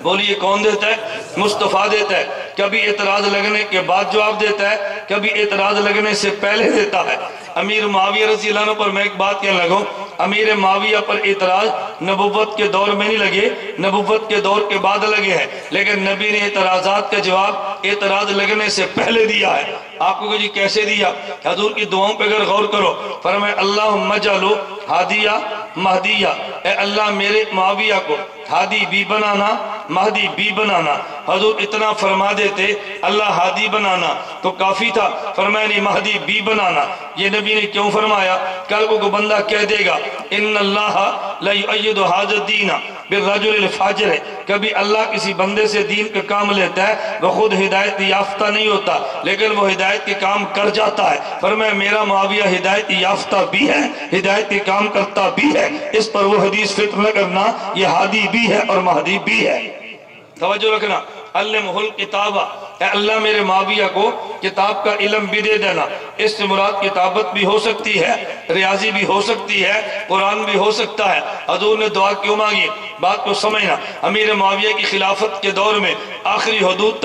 بولیے کون دیتا ہے؟ مصطفیٰ دیتا ہے۔ کبھی اعتراض لگنے کے بعد جواب دیتا ہے، کبھی اعتراض لگنے سے پہلے دیتا ہے۔ امیر معاویہ رضی اللہ عنہ پر میں ایک بات کہنے لگوں، امیر معاویہ پر اعتراض نبوت کے دور میں نہیں لگے، نبوت کے دور کے بعد لگے ہیں، لیکن نبی نے اعتراضات کا جواب اعتراض لگنے سے پہلے دیا ہے۔ آپ کو جی کیسے دیا؟ حضور کی دعاؤں پہ اگر غور کرو، فرمائے اللہم اجعلہ ہادیہ مہدیہ، اے اللہ میرے معاویہ کو ہادی بھی بنانا، مہدی بھی بنانا۔ حضور اتنا فرما دیتے اللہ ہادی بنانا تو کافی تھا، فرمایا نہیں مہدی بھی بنانا۔ یہ نبی نے کیوں فرمایا؟ کل کو بندہ کہہ دے گا ان اللہ لا یؤید ھذا الدین بالرجل الفاجر، کبھی اللہ کسی بندے سے دین کا کام لیتا ہے، وہ خود ہدایت یافتہ نہیں ہوتا لیکن وہ ہدایت کے کام کر جاتا ہے۔ فرمایا میرا معاویہ ہدایت یافتہ بھی ہے، ہدایت کے کام کرتا بھی ہے، اس پر وہ حدیث فکر نہ کرنا، یہ ہادی بھی ہے اور مہدی بھی ہے۔ توجہ رکھنا، علمہ الکتابہ، اے اللہ میرے معاویہ کو کتاب کا علم بھی دے دینا۔ اس سے مراد کتابت بھی ہو سکتی ہے، ریاضی بھی ہو سکتی ہے، قرآن بھی ہو سکتا ہے۔ حضور نے دعا کیوں مانگی؟ بات کو سمجھنا، امیر معاویہ کی خلافت کے دور میں آخری حدود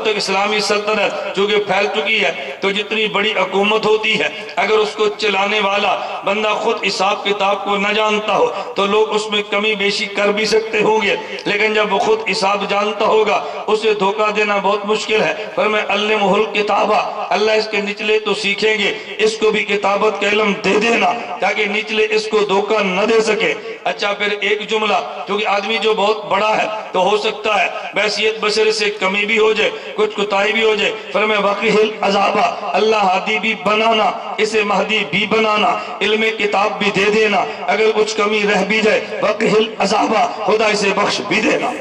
تک اسلامی سلطنت چونکہ پھیل چکی ہے، تو جتنی بڑی حکومت ہوتی ہے اگر اس کو چلانے والا بندہ خود حساب کتاب کو نہ جانتا ہو تو لوگ اس میں کمی بیشی کر بھی سکتے ہوں گے، لیکن جب وہ خود حساب جانتا ہوگا اسے دھوکہ دینا بہت مشکل ہے۔ فرمائے علمہ الکتابہ، اللہ اس کے نچلے تو سیکھیں گے، اس کو بھی کتابت کا علم دے دینا تاکہ نچلے اس کو دھوکہ نہ دے سکے۔ اچھا پھر ایک جملہ، کیونکہ آدمی جو بہت بڑا ہے تو ہو سکتا ہے بحیثیت بشر سے کمی بھی ہو جائے، کچھ کوتاہی بھی ہو جائے۔ فرمائے وقیہ العذابہ، اللہ ہادی بھی بنانا، اسے مہدی بھی بنانا، علم کتاب بھی دے دینا، اگر کچھ کمی رہ بھی جائے وقیہ العذابہ، خدا اسے بخش بھی دینا،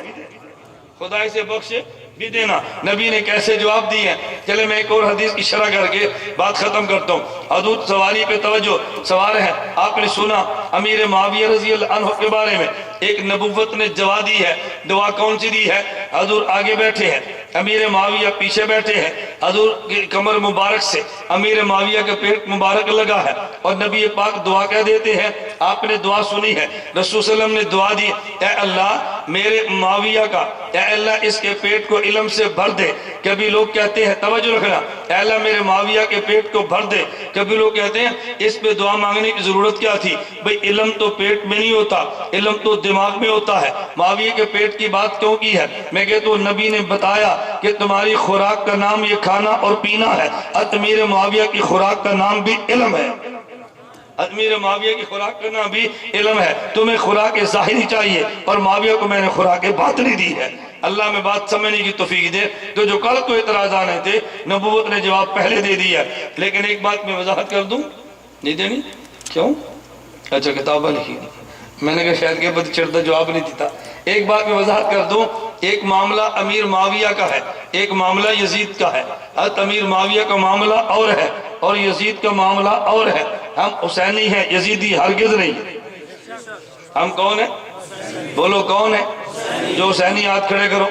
خدا اسے بخش بھی دینا۔ نبی نے کیسے جواب دیے ہیں؟ چلے میں ایک اور حدیث کی شرح کر کے بات ختم کرتا ہوں۔ حدود سواری پہ توجہ، سوار ہے، آپ نے سنا امیر معاویہ رضی اللہ عنہ کے بارے میں ایک نبوت نے دعا دی ہے۔ دعا کون سی دی ہے؟ حضور آگے بیٹھے ہیں، امیر معاویہ پیچھے بیٹھے ہیں، حضور کی کمر مبارک سے امیر معاویہ کا پیٹ مبارک لگا ہے اور نبی پاک دعا کہہ دیتے ہیں۔ آپ نے دعا سنی ہے، رسول صلی اللہ علیہ وسلم نے دعا دی، اے اللہ میرے معاویہ کا، اے اللہ اس کے پیٹ کو علم سے بھر دے۔ کبھی لوگ کہتے ہیں، توجہ رکھنا، اے اللہ میرے معاویہ کے پیٹ کو بھر دے۔ کبھی لوگ کہتے ہیں اس پہ دعا مانگنے کی ضرورت کیا تھی؟ بھئی علم تو پیٹ میں نہیں ہوتا، علم تو دماغ میں ہوتا ہے۔ معاویہ کے پیٹ کی بات کیوں کی ہے؟ میں کہتا ہوں نبی نے بتایا کہ تمہاری خوراک کا نام یہ کھانا اور پینا ہے، امیر معاویہ کی خوراک کا نام بھی علم ہے، امیر معاویہ کی خوراک کا نام بھی علم ہے۔ تمہیں خوراک ظاہری چاہیے اور معاویہ کو میں نے خوراک باطنی دی ہے۔ اللہ میں بات سمجھنے کی توفیق دے۔ تو جو کل کو اعتراض آنے تھے نبوت نے جواب پہلے دے دیا، لیکن ایک بات میں وضاحت کر دوں، نہیں دینی کیوں؟ اچھا کتابہ لکھی، میں نے کہا شاید کہ بد چردہ جواب نہیں دیتا۔ ایک بات میں وضاحت کر دوں، ایک معاملہ امیر معاویہ کا ہے، ایک معاملہ یزید کا ہے۔ حضرت امیر معاویہ کا معاملہ اور ہے اور یزید کا معاملہ اور ہے۔ ہم حسینی ہیں، یزیدی ہرگز نہیں۔ ہم کون ہیں؟ بولو کون ہے؟ جو حسینی ہاتھ کھڑے کرو۔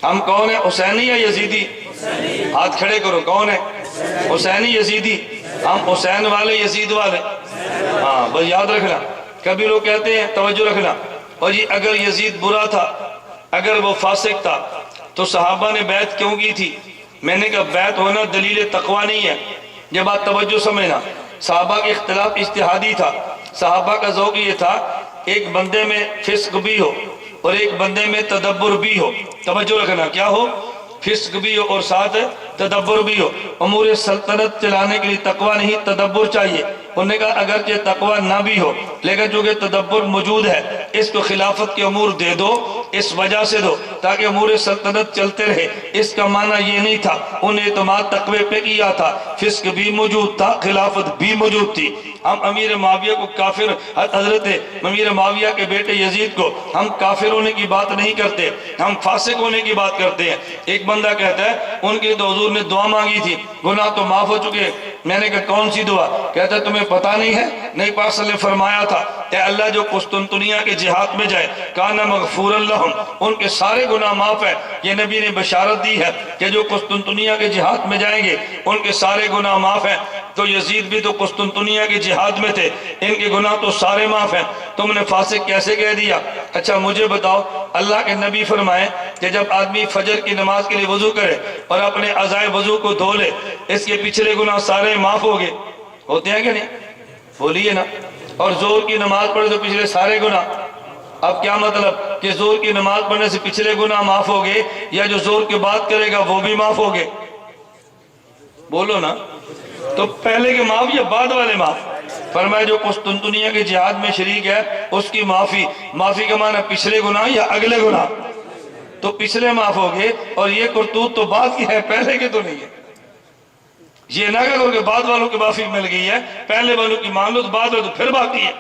ہم کون ہیں؟ حسینی یا یزیدی؟ ہاتھ کھڑے کرو، کون ہے؟ حسینی یزیدی؟ ہم حسین والے یزید والے؟ ہاں بس یاد رکھنا۔ کبھی لوگ کہتے ہیں، توجہ رکھنا، اور جی اگر یزید برا تھا، اگر وہ فاسق تھا تو صحابہ نے بیعت کیوں کی تھی؟ میں نے کہا بیعت ہونا دلیل تقوی نہیں ہے۔ یہ بات توجہ سمجھنا۔ صحابہ کا اختلاف اجتہادی تھا۔ صحابہ کا ذوق یہ تھا ایک بندے میں فسق بھی ہو اور ایک بندے میں تدبر بھی ہو۔ توجہ رکھنا، کیا ہو؟ فسق بھی ہو اور ساتھ تدبر بھی ہو۔ امور سلطنت چلانے کے لیے تقوی نہیں، تدبر چاہیے۔ انہوں نے کہا اگرچہ تقوی نہ بھی ہو لیکن چونکہ تدبر موجود ہے، اس کو خلافت کے امور دے دو، اس وجہ سے دو تاکہ امور سلطنت چلتے رہے۔ اس کا معنی یہ نہیں تھا، انہیں اعتماد تقوی پہ کیا تھا، فسق بھی موجود تھا، خلافت بھی موجود تھی۔ ہم امیر معاویہ کو کافر، حضرت امیر معاویہ کے بیٹے یزید کو ہم کافر ہونے کی بات نہیں کرتے، ہم فاسق ہونے کی بات کرتے ہیں۔ ایک بندہ کہتا ہے ان کے تو حضور نے دعا مانگی تھی، گناہ تو معاف ہو چکے۔ میں نے کہا کون سی دعا؟ کہتا ہے تمہیں پتہ نہیں ہے؟ نبی پاک صلی اللہ علیہ وسلم نے فرمایا تھا اے اللہ جو قسطنطنیہ کے جہاد میں جائے کان مغفورا لہم، ان کے سارے گناہ معاف ہے۔ یہ نبی نے بشارت دی ہے کہ جو قسطنطنیہ کے جہاد میں جائیں گے ان کے سارے گناہ معاف ہیں۔ تو یزید بھی تو قسطنطنیہ کے جہاد میں تھے، ان کے گناہ تو سارے معاف ہیں، تم نے فاسق کیسے کہہ دیا؟ اچھا مجھے بتاؤ، اللہ کے نبی فرمائے کہ جب آدمی فجر کی نماز کے لیے وضو کرے اور اپنے اعضائے وضو کو دھو لے، اس کے پچھلے گناہ سارے معاف ہو گئے؟ ہوتے ہیں کہ نہیں؟ بولیے نا۔ اور زور کی نماز پڑھے تو پچھلے سارے گناہ۔ اب کیا مطلب کہ زور کی نماز پڑھنے سے پچھلے گناہ معاف ہو گئے یا جو زور کی بات کرے گا وہ بھی معاف ہو گئے؟ بولو نا۔ تو پہلے کے معاف یا بعد والے معاف؟ فرمایا جو قسطنطنیہ کے جہاد میں شریک ہے اس کی معافی۔ معافی کا معنی پچھلے گناہ یا اگلے گناہ؟ تو پچھلے معاف ہو گئے، اور یہ کرتوت تو بعد کی ہے، پہلے کے تو نہیں ہے۔ یہ نہ کرو کہ بعد والوں کی معافی مل گئی ہے، پہلے والوں کی مان لو تو بعد والوں تو پھر باقی ہے۔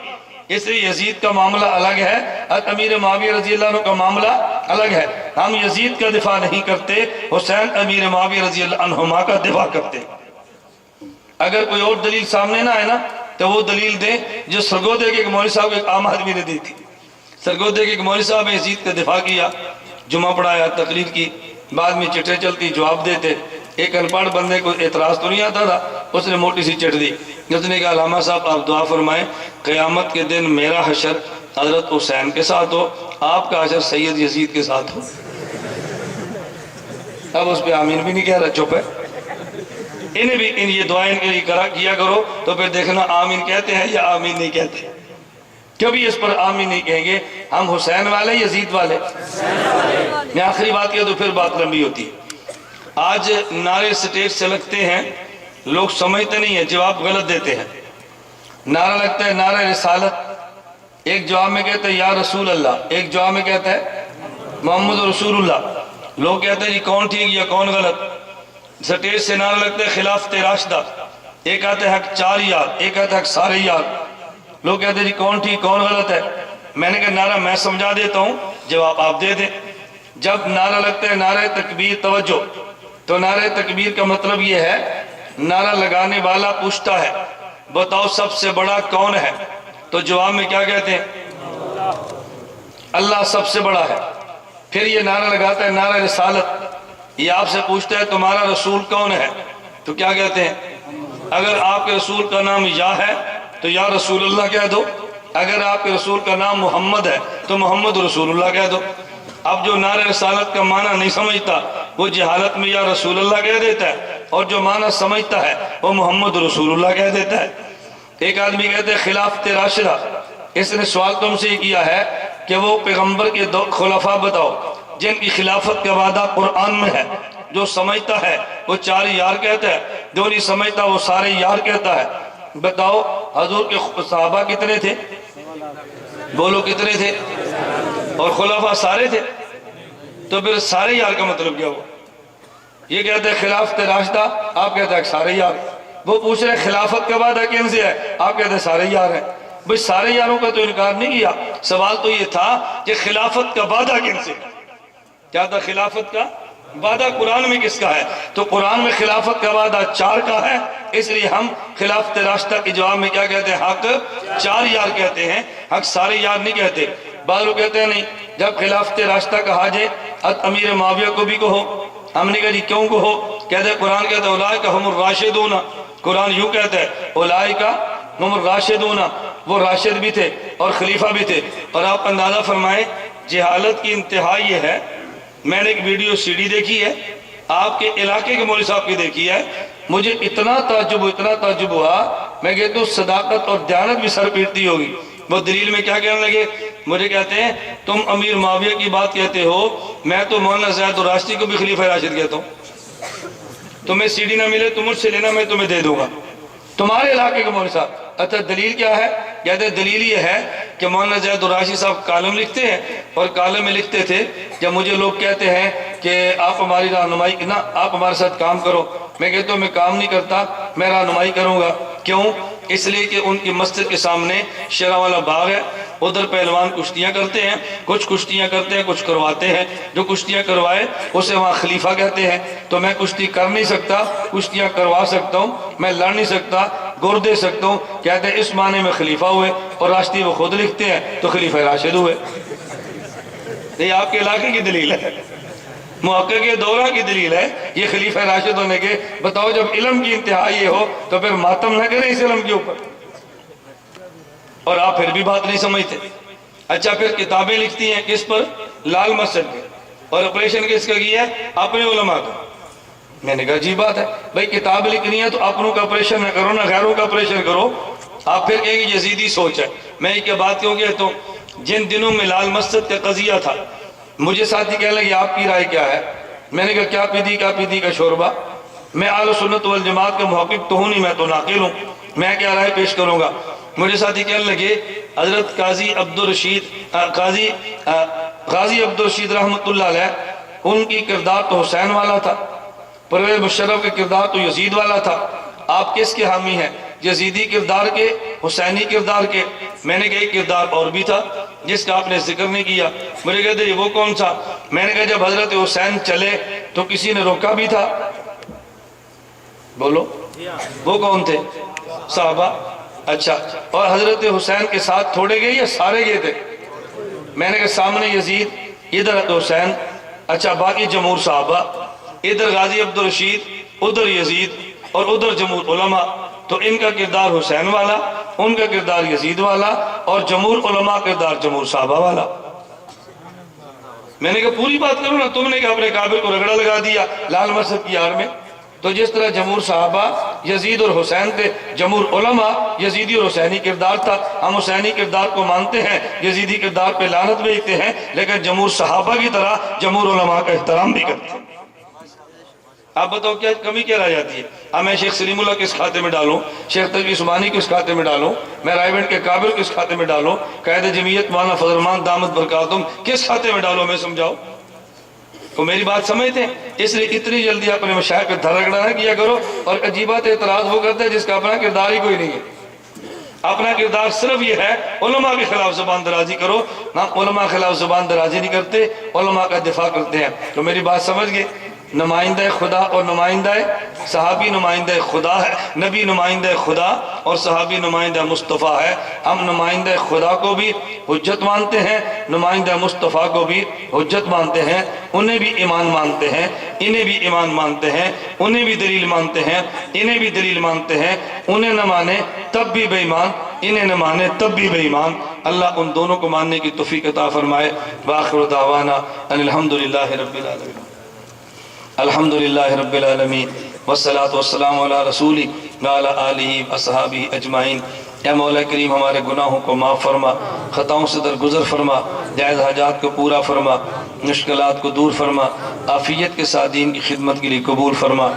اس لیے یزید کا معاملہ الگ ہے، امیر معاویہ رضی اللہ عنہ کا معاملہ الگ ہے۔ ہم یزید کا دفاع نہیں کرتے، حسین امیر معاویہ رضی اللہ عنہما کا دفاع کرتے۔ اگر کوئی اور دلیل سامنے نہ آئے نا تو وہ دلیل دیں جو سرگودے کے ایک مولوی صاحب کو ایک عام آدمی نے دی تھی۔ سرگودے کے ایک مولوی صاحب نے یزید کا دفاع کیا، جمعہ پڑھایا، تقریر کی، بعد میں چٹھیں چلتی، جواب دیتے۔ ایک انپڑھ بندے کو اعتراض تو نہیں آتا تھا، اس نے موٹی سی چٹ دی۔ اس نے کہا علامہ صاحب آپ دعا فرمائیں قیامت کے دن میرا حشر حضرت حسین کے ساتھ ہو، آپ کا حشر سید یزید کے ساتھ ہو۔ اب اس پہ آمین بھی نہیں کہہ رہا، چپ ہے۔ انہیں بھی یہ دعائیں کے لیے کیا کرو تو پھر دیکھنا آمین کہتے ہیں یا آمین نہیں کہتے۔ کبھی اس پر آمین نہیں کہیں گے۔ ہم حسین والے یزید والے؟ میں آخری بات کیا تو پھر بات لمبی ہوتی ہے۔ آج نعرے سٹیج سے لگتے ہیں، لوگ سمجھتے نہیں ہیں، جواب غلط دیتے ہیں۔ نعرہ لگتا ہے نعرہ رسالت، ایک جواب میں کہتے ہیں یا رسول اللہ، ایک جواب میں کہتا ہے محمد رسول اللہ۔ لوگ کہتے ہیں جی کون ٹھیک یا کون غلط؟ سٹیج سے نعرہ لگتا ہے خلافت راشدہ، ایک آتا ہے حق چار یار، ایک آتا ہے حق سارے یار۔ لوگ کہتے ہیں جی کون ٹھیک کون غلط ہے؟ میں نے کہا نعرہ میں سمجھا دیتا ہوں، جواب آپ دے دیں۔ جب نعرہ لگتا ہے نعرہ تکبیر، توجہ، تو نعرہ تکبیر کا مطلب یہ ہے نعرہ لگانے والا پوچھتا ہے بتاؤ سب سے بڑا کون ہے؟ تو جواب میں کیا کہتے ہیں؟ اللہ سب سے بڑا ہے۔ پھر یہ نعرہ لگاتا ہے نعرہ رسالت، یہ آپ سے پوچھتا ہے تمہارا رسول کون ہے؟ تو کیا کہتے ہیں؟ اگر آپ کے رسول کا نام یا ہے تو یا رسول اللہ کہہ دو، اگر آپ کے رسول کا نام محمد ہے تو محمد رسول اللہ کہہ دو۔ اب جو نعرہ رسالت کا معنی نہیں سمجھتا وہ جہالت میں یا رسول اللہ کہہ دیتا ہے، اور جو معنی سمجھتا ہے وہ محمد رسول اللہ کہہ دیتا ہے۔ ایک آدمی کہتے ہیں خلافت راشدہ، اس نے سوال تم سے کیا ہے کہ وہ پیغمبر کے دو خلفاء بتاؤ جن کی خلافت کا وعدہ قرآن میں ہے۔ جو سمجھتا ہے وہ چار یار کہتا ہے، جو نہیں سمجھتا وہ سارے یار کہتا ہے۔ بتاؤ حضور کے صحابہ کتنے تھے؟ بولو کتنے تھے؟ اور خلفاء سارے تھے، تو پھر سارے یار کا مطلب کیا ہوا؟ یہ کہتے ہیں خلافت راشدہ، آپ کہتے ہیں سارے یار۔ وہ پوچھ رہے خلافت کا وعدہ کن سے ہے، آپ کہتے ہیں سارے یار ہیں۔ بھئی سارے یاروں کا تو انکار نہیں کیا، سوال تو یہ تھا کہ خلافت کا وعدہ کن سے؟ کیا تھا خلافت کا وعدہ؟ قرآن میں کس کا ہے؟ تو قرآن میں خلافت کا وعدہ 4 کا ہے، اس لیے ہم خلافت راستہ کے جواب میں کیا کہتے ہیں؟ حق 4 یار کہتے ہیں، حق سارے یار نہیں کہتے۔ بعض لوگ کہتے ہیں نہیں، جب خلافت راستہ کہا جائے امیر معاویہ کو بھی کہو۔ ہم نے کہا جی کیوں کہو؟ کہتے ہیں قرآن کہتا ہے اولئک هم الراشدون، قرآن یوں کہتا ہے اولئک هم الراشدون، وہ راشد بھی تھے اور خلیفہ بھی تھے۔ اور آپ اندازہ فرمائیں جہالت کی انتہا یہ ہے، میں نے ایک ویڈیو سی ڈی دیکھی ہے، آپ کے علاقے کے مولوی صاحب کی دیکھی ہے، مجھے اتنا تعجب ہوا، میں کہتا ہوں صداقت اور دیانت بھی سر پیٹتی ہوگی۔ وہ دلیل میں کیا کہنے لگے؟ مجھے کہتے ہیں تم امیر معاویہ کی بات کہتے ہو، میں تو مولانا زید الراشدی کو بھی خلیفہ راشد کہتا ہوں، تمہیں سی ڈی نہ ملے تو مجھ سے لینا، میں تمہیں دے دوں گا۔ تمہارے علاقے کے مولوی صاحب، اچھا دلیل کیا ہے؟ کہتے ہیں دلیل یہ ہے کہ مولانا زید الراشدی صاحب کالم لکھتے ہیں، اور کالم میں لکھتے تھے جب مجھے لوگ کہتے ہیں کہ آپ ہماری رہنمائی نہ، آپ ہمارے ساتھ کام کرو، میں کہتا ہوں میں کام نہیں کرتا، میں رہنمائی کروں گا۔ کیوں؟ اس لیے کہ ان کی مسجد کے سامنے شیراں والا باغ ہے، ادھر پہلوان کشتیاں کرتے ہیں، کچھ کشتیاں کرتے ہیں، کچھ کرواتے ہیں، جو کشتیاں کروائے اسے وہاں خلیفہ کہتے ہیں۔ تو میں کشتی کر نہیں سکتا، کشتیاں کروا سکتا ہوں، میں لڑ نہیں سکتا، گور دے سکتا ہوں، کہتے ہیں اس معنی میں خلیفہ ہوئے، اور راشدی وہ خود لکھتے ہیں تو خلیفہ راشد ہوئے۔ یہ آپ کے علاقے کی دلیل ہے، محقق دورہ کی دلیل ہے، یہ خلیفہ راشد ہونے کے۔ بتاؤ جب علم کی انتہا یہ ہو تو پھر ماتم نہ کریں اس علم کے اوپر، اور آپ پھر بھی بات نہیں سمجھتے۔ اچھا پھر کتابیں لکھتی ہیں کس پر؟ لال مسجد پہ، اور آپریشن کس کا کیا ہے؟ اپنے علماء کا۔ میں نے کہا عجیب بات ہے، بھائی کتاب لکھنی ہے تو اپنوں کا آپریشن نہ کرو، نہ غیروں کا آپریشن کرو۔ آپ پھر کہیں گے یزیدی سوچ ہے۔ میں ایک بات کیوں کہتا ہوں، جن دنوں میں لال مسجد کا قضیہ تھا، مجھے ساتھی کہنے لگے آپ کی رائے کیا ہے؟ میں نے کہا کیا پیدی کا شوربہ؟ میں اہل سنت والجماعت کا محقق تو ہوں نہیں، میں تو ناقل ہوں، میں کیا رائے پیش کروں گا؟ مجھے ساتھی کہنے لگے حضرت قاضی عبدالرشید رحمۃ اللہ علیہ، ان کی کردار تو حسین والا تھا، پرویز مشرف کے کردار تو یزید والا تھا، آپ کس کے حامی ہیں؟ یزیدی کردار کے، حسینی کردار کے؟ میں نے کہا ایک کردار اور بھی تھا جس کا آپ نے ذکر نہیں کیا۔ مجھے کہتے وہ کون سا؟ میں نے کہا جب حضرت حسین چلے تو کسی نے روکا بھی تھا؟ بولو وہ کون تھے؟ صحابہ۔ اچھا، اور حضرت حسین کے ساتھ تھوڑے گئے یا سارے گئے تھے؟ میں نے کہا سامنے یزید، ادھر حسین، اچھا باقی جمہور صحابہ، ادھر غازی عبدالرشید، ادھر یزید، اور ادھر جمہور علماء۔ تو ان کا کردار حسین والا، ان کا کردار یزید والا، اور جمہور علماء کردار جمہور صحابہ والا۔ میں نے کہا پوری بات کرو نا، تم نے کہا اپنے کابر کو رگڑا لگا دیا لال مسجد کی آڑ میں۔ تو جس طرح جمہور صحابہ یزید اور حسین تھے، جمہور علماء یزیدی اور حسینی کردار تھا۔ ہم حسینی کردار کو مانتے ہیں، یزیدی کردار پہ لعنت بھیجتے ہیں، لیکن جمہور صحابہ کی طرح جمہور علماء کا احترام بھی کرتے ہیں۔ آپ بتاؤ کیا کمی کیا رہ جاتی ہے؟ اب میں شیخ سلیم اللہ کس کھاتے میں ڈالوں؟ شیخ تقی عثمانی کس کھاتے میں ڈالوں؟ میں رائے بینٹ کے کابر کس کھاتے میں ڈالوں؟ قائد جمعیت مولانا فضل الرحمان دامت برکاتہم کس کھاتے میں ڈالوں؟ میں سمجھاؤ تو میری بات سمجھتے ہیں؟ اس لیے اتنی جلدی اپنے مشائخ پہ دھر رگڑا نہ کیا کرو۔ اور عجیبات اعتراض وہ کرتا ہے جس کا اپنا کردار ہی کوئی نہیں ہے۔ اپنا کردار صرف یہ ہے علماء کے خلاف زبان درازی کرو، نہ علماء کے خلاف زبان درازی نہیں کرتے، علماء کا دفاع کرتے ہیں۔ تو میری بات سمجھ گئے؟ نمائندہ خدا اور نمائندہ صحابی نمائندہ خدا ہے، نبی نمائندہ خدا اور صحابی نمائندہ مصطفیٰ ہے۔ ہم نمائندہ خدا کو بھی حجت مانتے ہیں، نمائندہ مصطفیٰ کو بھی حجت مانتے ہیں، انہیں بھی ایمان مانتے ہیں، انہیں بھی ایمان مانتے ہیں، انہیں بھی دلیل مانتے ہیں، انہیں بھی دلیل مانتے ہیں۔ انہیں نہ مانے تب بھی بے ایمان، انہیں نہ مانے تب بھی بے ایمان۔ اللہ ان دونوں کو ماننے کی توفیق عطا فرمائے۔ وآخر دعوانا ان الحمدللہ رب العالمین۔ الحمدللہ رب العالمین والصلاة والسلام علی رسولی وعلی آلہ واصحابہ اجمعین۔ اے مولا کریم ہمارے گناہوں کو معاف فرما، خطاؤں سے درگزر فرما، جائز حاجات کو پورا فرما، مشکلات کو دور فرما، عافیت کے ساتھ دین کی خدمت کے لیے قبول فرما۔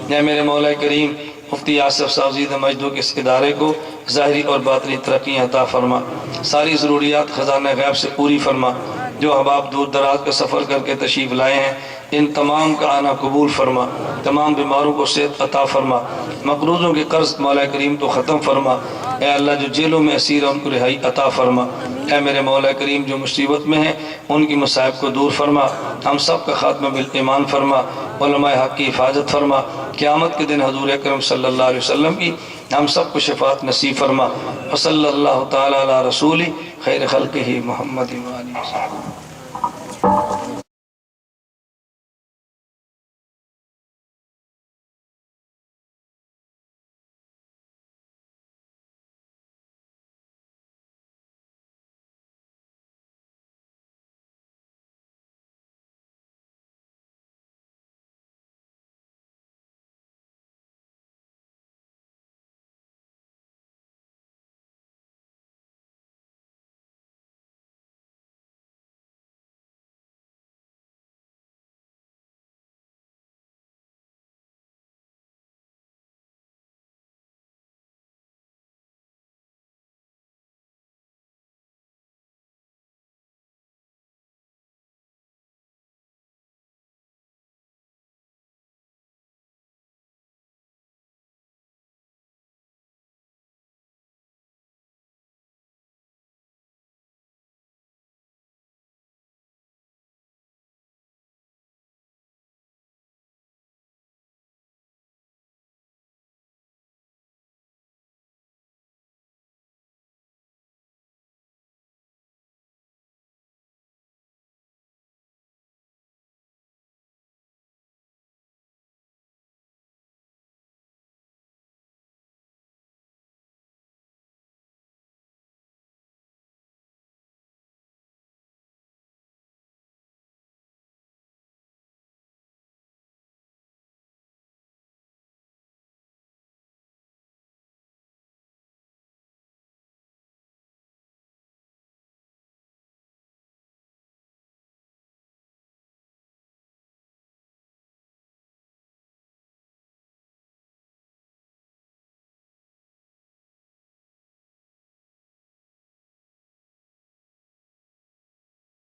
اے میرے مولا کریم مفتی آصف صاحب زیدہ مجدو کے اس ادارے کو ظاہری اور باطنی ترقیاں عطا فرما، ساری ضروریات خزانہ غیب سے پوری فرما۔ جو احباب دور دراز کا سفر کر کے تشریف لائے ہیں ان تمام کا آنا قبول فرما، تمام بیماروں کو صحت عطا فرما، مقروضوں کے قرض مولا کریم تو ختم فرما، اے اللہ جو جیلوں میں اسیر ہیں ان کو رہائی عطا فرما، اے میرے مولا کریم جو مصیبت میں ہیں ان کی مصائب کو دور فرما، ہم سب کا خاتمہ بالایمان فرما، علماء حق کی حفاظت فرما، قیامت کے دن حضور اکرم صلی اللہ علیہ وسلم کی ہم سب کو شفاعت نصیب فرما، وصلی اللہ تعالی علی رسولی خیر خلقہ محمد و آلہ وسلم۔